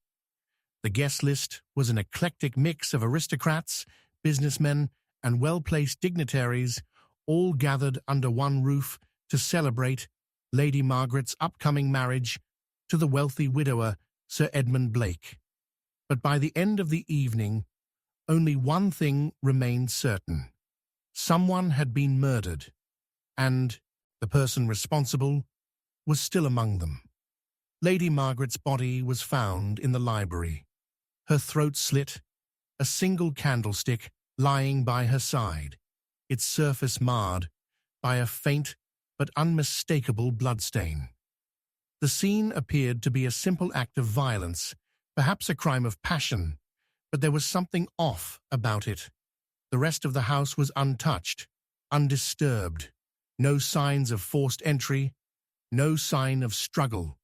The guest list was an eclectic mix of aristocrats, businessmen, and well-placed dignitaries, all gathered under one roof to celebrate Lady Margaret's upcoming marriage to the wealthy widower Sir Edmund Blake. But by the end of the evening, only one thing remained certain. Someone had been murdered, and the person responsible was still among them. Lady Margaret's body was found in the library, her throat slit, a single candlestick lying by her side, its surface marred by a faint but unmistakable bloodstain. The scene appeared to be a simple act of violence, perhaps a crime of passion, but there was something off about it. The rest of the house was untouched, undisturbed, no signs of forced entry, no sign of struggle.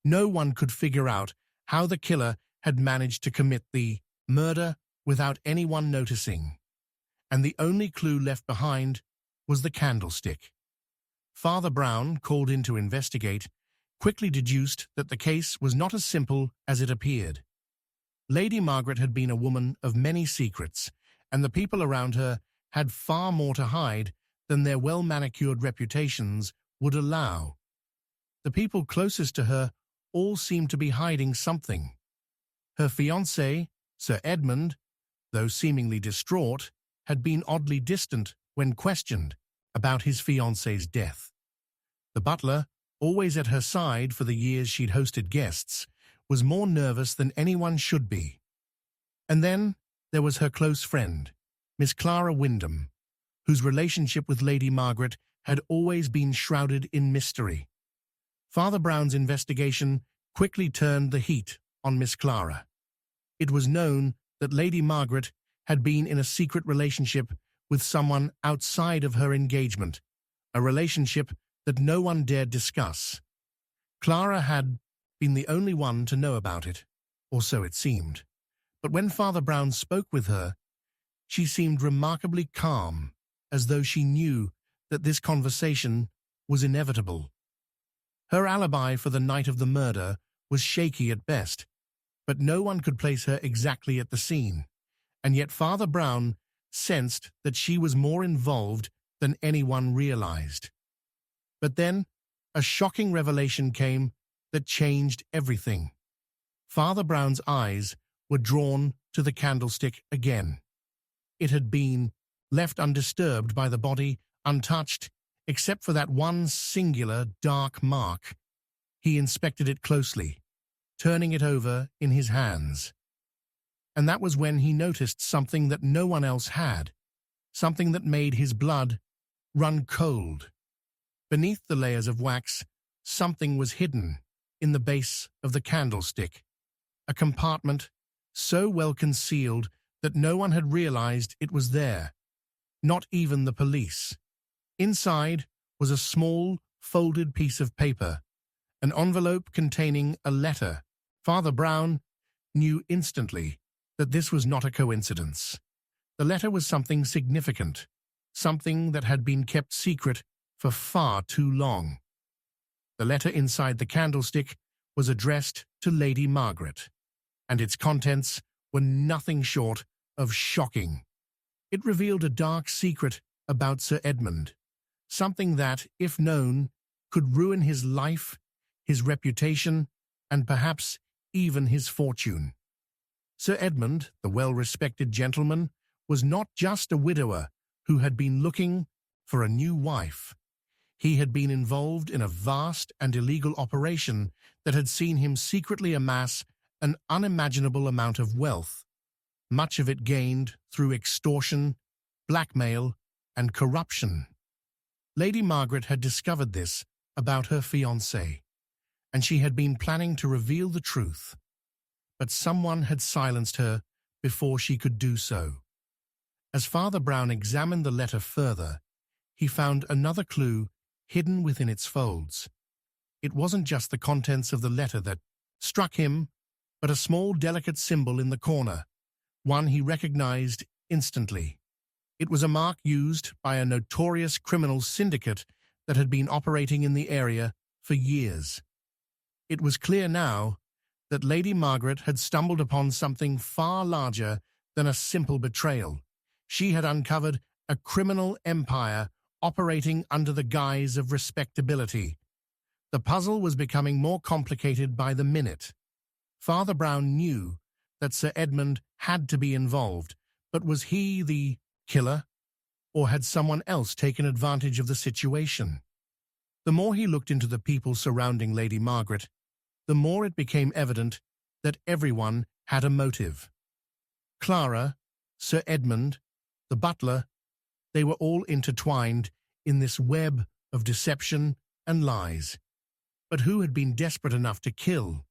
No one could figure out how the killer had managed to commit the murder without anyone noticing. And the only clue left behind was the candlestick. Father Brown, called in to investigate, quickly deduced that the case was not as simple as it appeared. Lady Margaret had been a woman of many secrets, and the people around her had far more to hide than their well-manicured reputations would allow. The people closest to her all seemed to be hiding something. Her fiancé, Sir Edmund, though seemingly distraught, had been oddly distant when questioned about his fiancée's death. The butler, always at her side for the years she'd hosted guests, was more nervous than anyone should be. And then there was her close friend, Miss Clara Wyndham, whose relationship with Lady Margaret had always been shrouded in mystery. Father Brown's investigation quickly turned the heat on Miss Clara. It was known that Lady Margaret had been in a secret relationship with someone outside of her engagement, a relationship that no one dared discuss. Clara had been the only one to know about it, or so it seemed. But when Father Brown spoke with her, she seemed remarkably calm, as though she knew that this conversation was inevitable. Her alibi for the night of the murder was shaky at best, but no one could place her exactly at the scene, and yet Father Brown sensed that she was more involved than anyone realized. But then, a shocking revelation came that changed everything. Father Brown's eyes were drawn to the candlestick again. It had been left undisturbed by the body, untouched, except for that one singular dark mark. He inspected it closely, turning it over in his hands. And that was when he noticed something that no one else had, something that made his blood run cold. Beneath the layers of wax, something was hidden in the base of the candlestick, a compartment so well concealed that no one had realized it was there, not even the police. Inside was a small, folded piece of paper, an envelope containing a letter. Father Brown knew instantly that this was not a coincidence. The letter was something significant, something that had been kept secret for far too long. The letter inside the candlestick was addressed to Lady Margaret, and its contents were nothing short of shocking. It revealed a dark secret about Sir Edmund, something that, if known, could ruin his life, his reputation, and perhaps even his fortune. Sir Edmund, the well-respected gentleman, was not just a widower who had been looking for a new wife. He had been involved in a vast and illegal operation that had seen him secretly amass an unimaginable amount of wealth, much of it gained through extortion, blackmail, and corruption. Lady Margaret had discovered this about her fiancé, and she had been planning to reveal the truth. But someone had silenced her before she could do so. As Father Brown examined the letter further, he found another clue hidden within its folds. It wasn't just the contents of the letter that struck him, but a small, delicate symbol in the corner, one he recognized instantly. It was a mark used by a notorious criminal syndicate that had been operating in the area for years. It was clear now that Lady Margaret had stumbled upon something far larger than a simple betrayal. She had uncovered a criminal empire operating under the guise of respectability. The puzzle was becoming more complicated by the minute. Father Brown knew that Sir Edmund had to be involved, but was he the killer, or had someone else taken advantage of the situation? The more he looked into the people surrounding Lady Margaret, the more it became evident that everyone had a motive. Clara, Sir Edmund, the butler, they were all intertwined in this web of deception and lies. But who had been desperate enough to kill?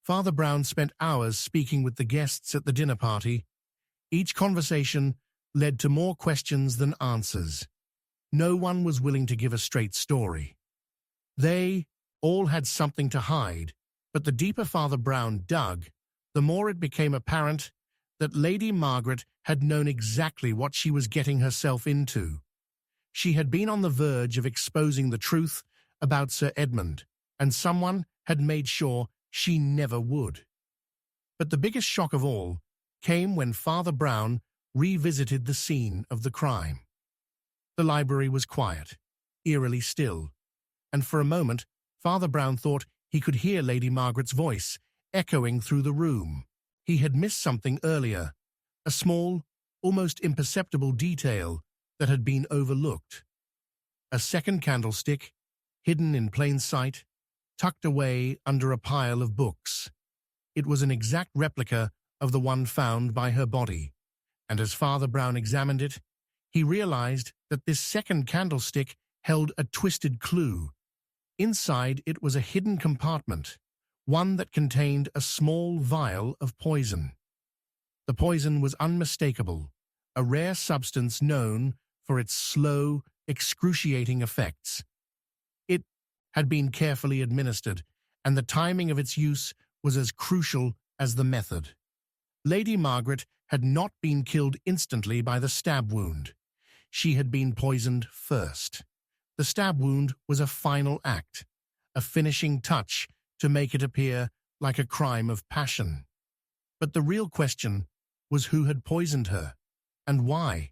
Father Brown spent hours speaking with the guests at the dinner party. Each conversation led to more questions than answers. No one was willing to give a straight story. They all had something to hide, but the deeper Father Brown dug, the more it became apparent that Lady Margaret had known exactly what she was getting herself into. She had been on the verge of exposing the truth about Sir Edmund, and someone had made sure she never would. But the biggest shock of all came when Father Brown revisited the scene of the crime. The library was quiet, eerily still, and for a moment Father Brown thought he could hear Lady Margaret's voice echoing through the room. He had missed something earlier, a small, almost imperceptible detail that had been overlooked. A second candlestick, hidden in plain sight, tucked away under a pile of books. It was an exact replica of the one found by her body, and as Father Brown examined it, he realized that this second candlestick held a twisted clue. Inside it was a hidden compartment, one that contained a small vial of poison. The poison was unmistakable, a rare substance known for its slow, excruciating effects. It had been carefully administered, and the timing of its use was as crucial as the method. Lady Margaret had not been killed instantly by the stab wound. She had been poisoned first. The stab wound was a final act, a finishing touch to make it appear like a crime of passion. But the real question was who had poisoned her, and why?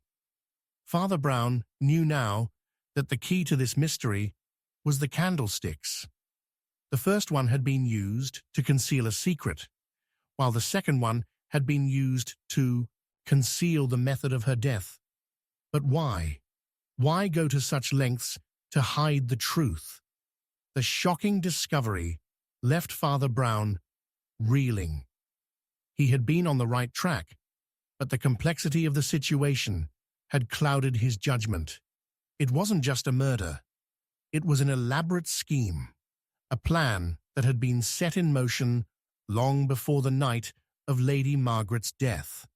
Father Brown knew now that the key to this mystery was the candlesticks. The first one had been used to conceal a secret, while the second one had been used to conceal the method of her death. But why? Why go to such lengths to hide the truth? The shocking discovery left Father Brown reeling. He had been on the right track, but the complexity of the situation had clouded his judgment. It wasn't just a murder. It was an elaborate scheme, a plan that had been set in motion long before the night of Lady Margaret's death.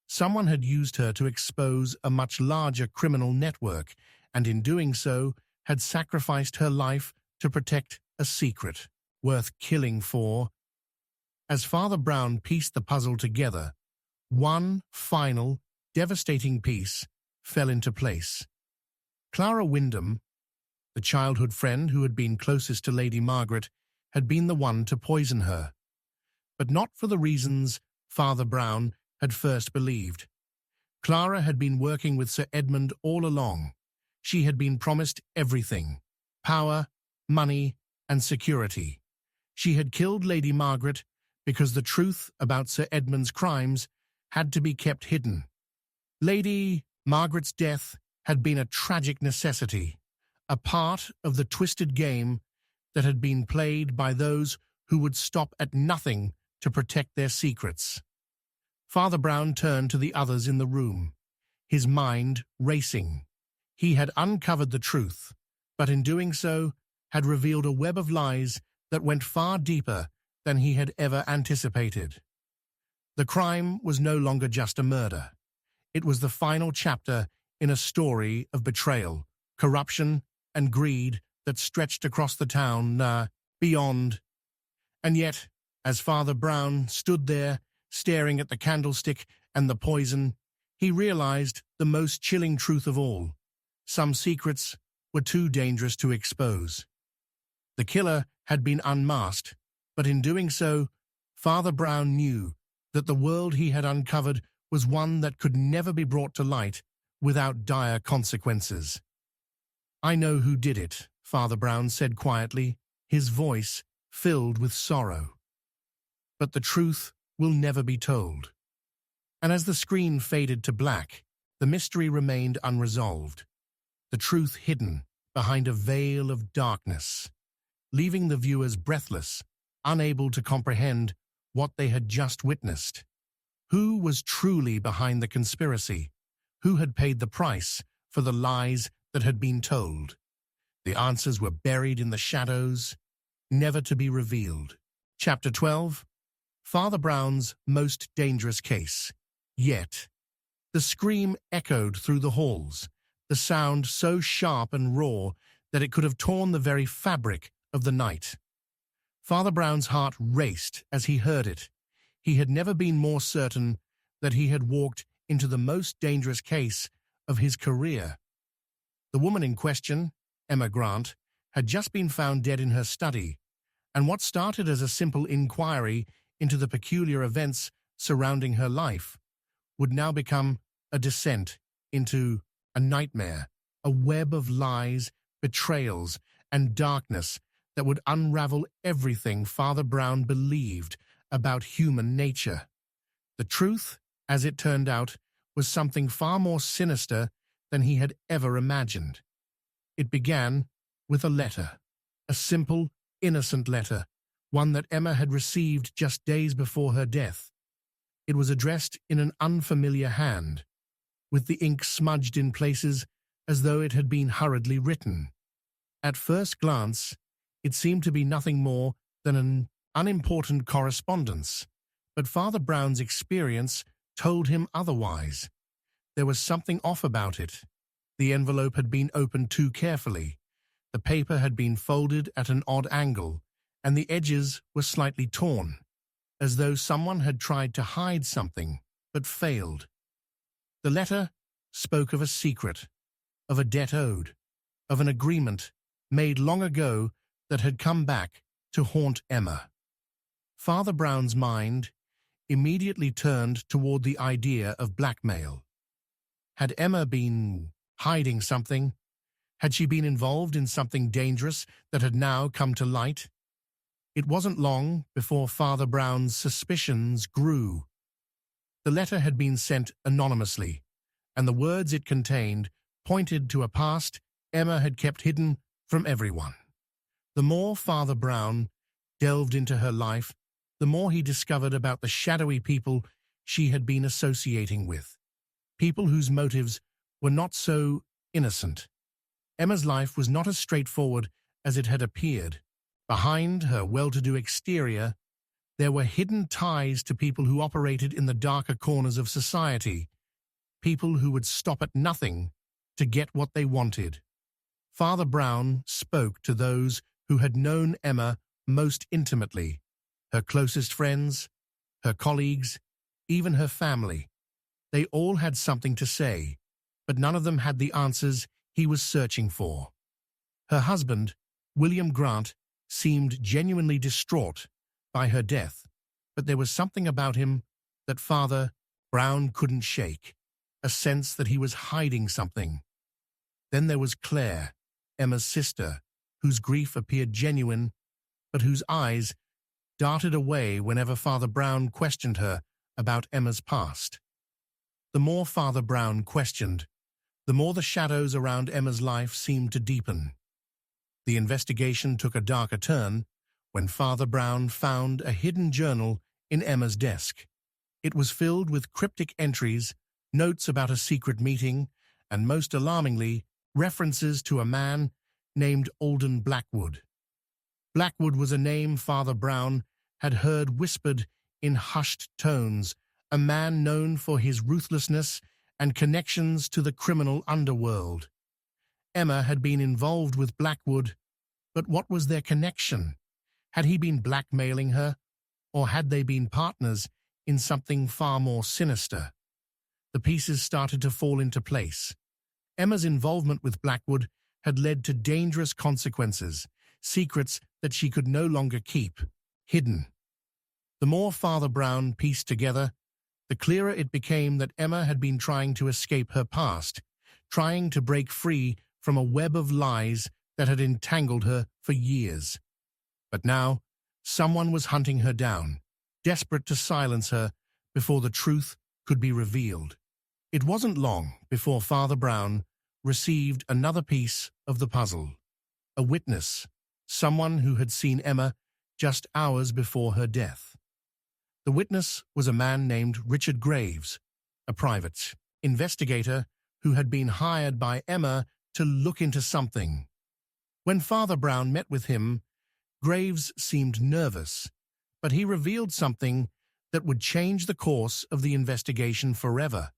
Someone had used her to expose a much larger criminal network, and in doing so had sacrificed her life to protect a secret worth killing for. As Father Brown pieced the puzzle together, one final, devastating piece fell into place. Clara Wyndham, the childhood friend who had been closest to Lady Margaret, had been the one to poison her. But not for the reasons Father Brown had first believed. Clara had been working with Sir Edmund all along. She had been promised everything: power, money, and security. She had killed Lady Margaret because the truth about Sir Edmund's crimes had to be kept hidden. Lady Margaret's death had been a tragic necessity, a part of the twisted game that had been played by those who would stop at nothing to protect their secrets. Father Brown turned to the others in the room. his mind racing. He had uncovered the truth, but in doing so had revealed a web of lies that went far deeper than he had ever anticipated. The crime was no longer just a murder. It was the final chapter in a story of betrayal, corruption, and greed that stretched across the town, beyond. And yet, as Father Brown stood there, staring at the candlestick and the poison, he realized the most chilling truth of all. Some secrets were too dangerous to expose. The killer had been unmasked, but in doing so, Father Brown knew that the world he had uncovered was one that could never be brought to light without dire consequences. "I know who did it," Father Brown said quietly, his voice filled with sorrow. "But the truth will never be told." And as the screen faded to black, the mystery remained unresolved, the truth hidden behind a veil of darkness, leaving the viewers breathless, unable to comprehend what they had just witnessed. Who was truly behind the conspiracy? Who had paid the price for the lies that had been told? The answers were buried in the shadows, never to be revealed. Chapter 12. Father Brown's most dangerous case. Yet, the scream echoed through the halls, the sound so sharp and raw that it could have torn the very fabric of the night. Father Brown's heart raced as he heard it. He had never been more certain that he had walked into the most dangerous case of his career. The woman in question, Emma Grant, had just been found dead in her study, and what started as a simple inquiry into the peculiar events surrounding her life would now become a descent into a nightmare, a web of lies, betrayals, and darkness that would unravel everything Father Brown believed about human nature. The truth, as it turned out, was something far more sinister than he had ever imagined. It began with a letter, a simple, innocent letter, one that Emma had received just days before her death. It was addressed in an unfamiliar hand, with the ink smudged in places as though it had been hurriedly written. At first glance, it seemed to be nothing more than an unimportant correspondence, but Father Brown's experience told him otherwise. There was something off about it. The envelope had been opened too carefully. The paper had been folded at an odd angle, and the edges were slightly torn, as though someone had tried to hide something, but failed. The letter spoke of a secret, of a debt owed, of an agreement made long ago that had come back to haunt Emma. Father Brown's mind immediately turned toward the idea of blackmail. Had Emma been hiding something? Had she been involved in something dangerous that had now come to light? It wasn't long before Father Brown's suspicions grew. The letter had been sent anonymously, and the words it contained pointed to a past Emma had kept hidden from everyone. The more Father Brown delved into her life, the more he discovered about the shadowy people she had been associating with, people whose motives were not so innocent. Emma's life was not as straightforward as it had appeared. Behind her well-to-do exterior, there were hidden ties to people who operated in the darker corners of society, people who would stop at nothing to get what they wanted. Father Brown spoke to those who had known Emma most intimately, her closest friends, her colleagues, even her family. They all had something to say, but none of them had the answers he was searching for. Her husband, William Grant, seemed genuinely distraught by her death, but there was something about him that Father Brown couldn't shake, a sense that he was hiding something. Then there was Claire, Emma's sister, whose grief appeared genuine, but whose eyes darted away whenever Father Brown questioned her about Emma's past. The more Father Brown questioned, the more the shadows around Emma's life seemed to deepen. The investigation took a darker turn when Father Brown found a hidden journal in Emma's desk. It was filled with cryptic entries notes about a secret meeting, and most alarmingly, references to a man named Alden Blackwood. Blackwood was a name Father Brown had heard whispered in hushed tones, a man known for his ruthlessness and connections to the criminal underworld. Emma had been involved with Blackwood, but what was their connection? Had he been blackmailing her, or had they been partners in something far more sinister? The pieces started to fall into place. Emma's involvement with Blackwood had led to dangerous consequences, secrets that she could no longer keep, hidden. The more Father Brown pieced together, the clearer it became that Emma had been trying to escape her past, trying to break free from a web of lies that had entangled her for years. But now, someone was hunting her down, desperate to silence her before the truth could be revealed. It wasn't long before Father Brown received another piece of the puzzle. A witness, someone who had seen Emma just hours before her death. The witness was a man named Richard Graves, a private investigator who had been hired by Emma to look into something. When Father Brown met with him, Graves seemed nervous, but he revealed something that would change the course of the investigation forever.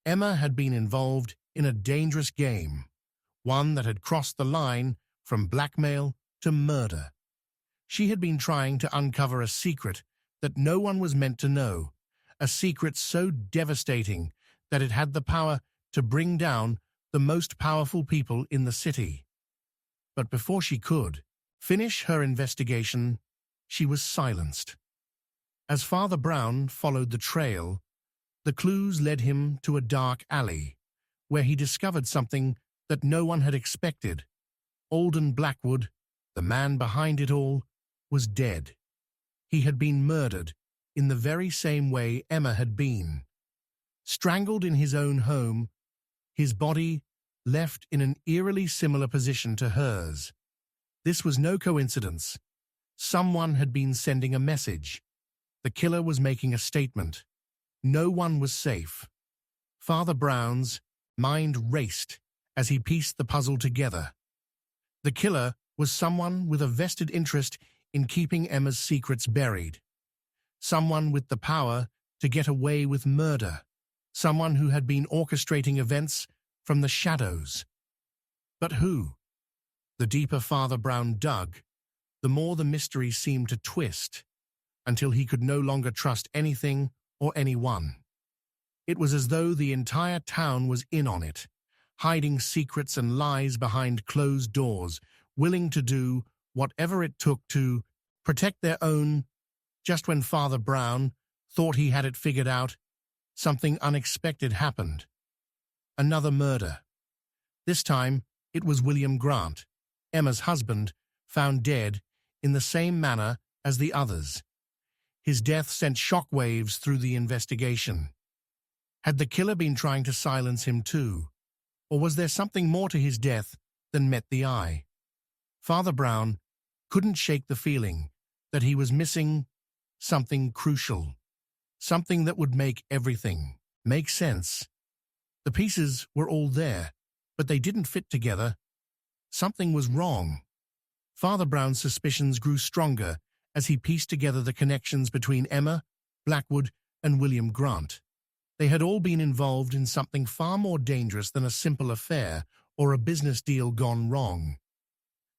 Emma had been involved in a dangerous game, one that had crossed the line from blackmail to murder. She had been trying to uncover a secret that no one was meant to know, a secret so devastating that it had the power to bring down the most powerful people in the city. But before she could finish her investigation, she was silenced. As Father Brown followed the trail, the clues led him to a dark alley, where he discovered something that no one had expected. Alden Blackwood, the man behind it all, was dead. He had been murdered in the very same way Emma had been. Strangled in his own home, his body left in an eerily similar position to hers. This was no coincidence. Someone had been sending a message. The killer was making a statement. No one was safe. Father Brown's mind raced as he pieced the puzzle together. The killer was someone with a vested interest in keeping Emma's secrets buried. Someone with the power to get away with murder. Someone who had been orchestrating events from the shadows. But who? The deeper Father Brown dug, the more the mystery seemed to twist, until he could no longer trust anything or anyone. It was as though the entire town was in on it, hiding secrets and lies behind closed doors, willing to do whatever it took to protect their own. Just when Father Brown thought he had it figured out, something unexpected happened. Another murder. This time, it was William Grant, Emma's husband, found dead in the same manner as the others. His death sent shockwaves through the investigation. Had the killer been trying to silence him too? Or was there something more to his death than met the eye? Father Brown couldn't shake the feeling that he was missing something crucial, something that would make everything make sense. The pieces were all there, but they didn't fit together. Something was wrong. Father Brown's suspicions grew stronger as he pieced together the connections between Emma, Blackwood, and William Grant. They had all been involved in something far more dangerous than a simple affair or a business deal gone wrong.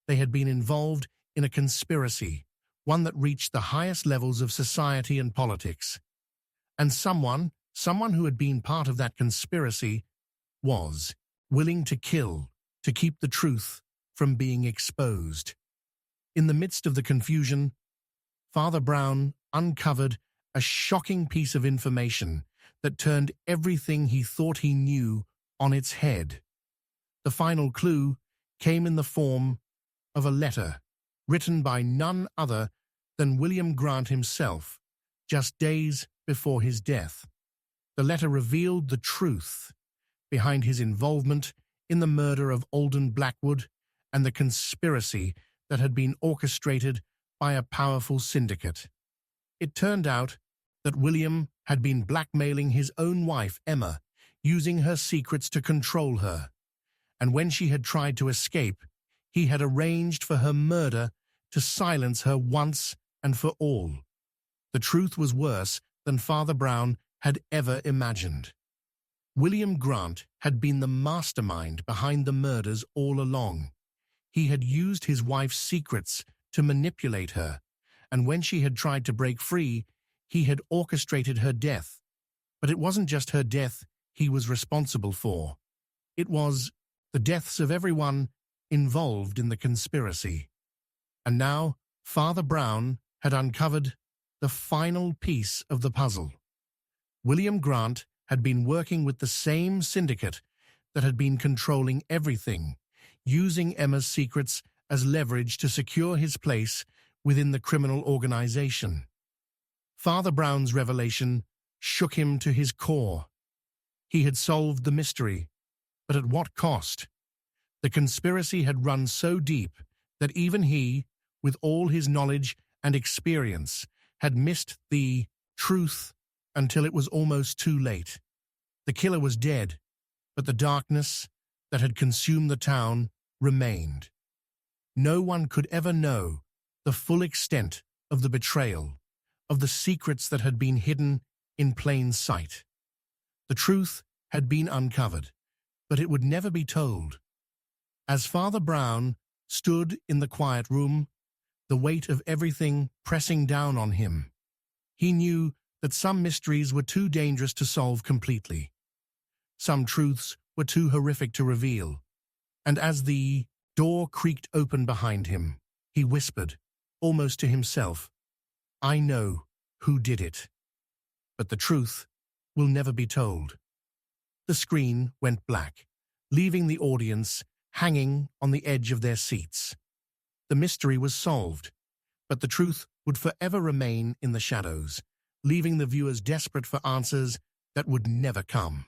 They had been involved in a conspiracy, one that reached the highest levels of society and politics. And someone who had been part of that conspiracy was willing to kill to keep the truth from being exposed. In the midst of the confusion, Father Brown uncovered a shocking piece of information that turned everything he thought he knew on its head. The final clue came in the form of a letter written by none other than William Grant himself, just days before his death. The letter revealed the truth behind his involvement in the murder of Alden Blackwood and the conspiracy that had been orchestrated by a powerful syndicate. It turned out that William had been blackmailing his own wife, Emma, using her secrets to control her. And when she had tried to escape, he had arranged for her murder to silence her once and for all. The truth was worse than Father Brown had ever imagined. William Grant had been the mastermind behind the murders all along. He had used his wife's secrets to manipulate her, and when she had tried to break free, he had orchestrated her death. But it wasn't just her death he was responsible for. It was the deaths of everyone involved in the conspiracy. And now Father Brown had uncovered the final piece of the puzzle. William Grant had been working with the same syndicate that had been controlling everything, using Emma's secrets as leverage to secure his place within the criminal organization. Father Brown's revelation shook him to his core. He had solved the mystery, but at what cost? The conspiracy had run so deep that even he, with all his knowledge and experience, had missed the truth until it was almost too late. The killer was dead, but the darkness that had consumed the town remained. No one could ever know the full extent of the betrayal, of the secrets that had been hidden in plain sight. The truth had been uncovered, but it would never be told. As Father Brown stood in the quiet room, the weight of everything pressing down on him, he knew that some mysteries were too dangerous to solve completely. Some truths were too horrific to reveal. And as the door creaked open behind him, he whispered, almost to himself, "I know who did it. But the truth will never be told." The screen went black, leaving the audience hanging on the edge of their seats. The mystery was solved, but the truth would forever remain in the shadows, leaving the viewers desperate for answers that would never come.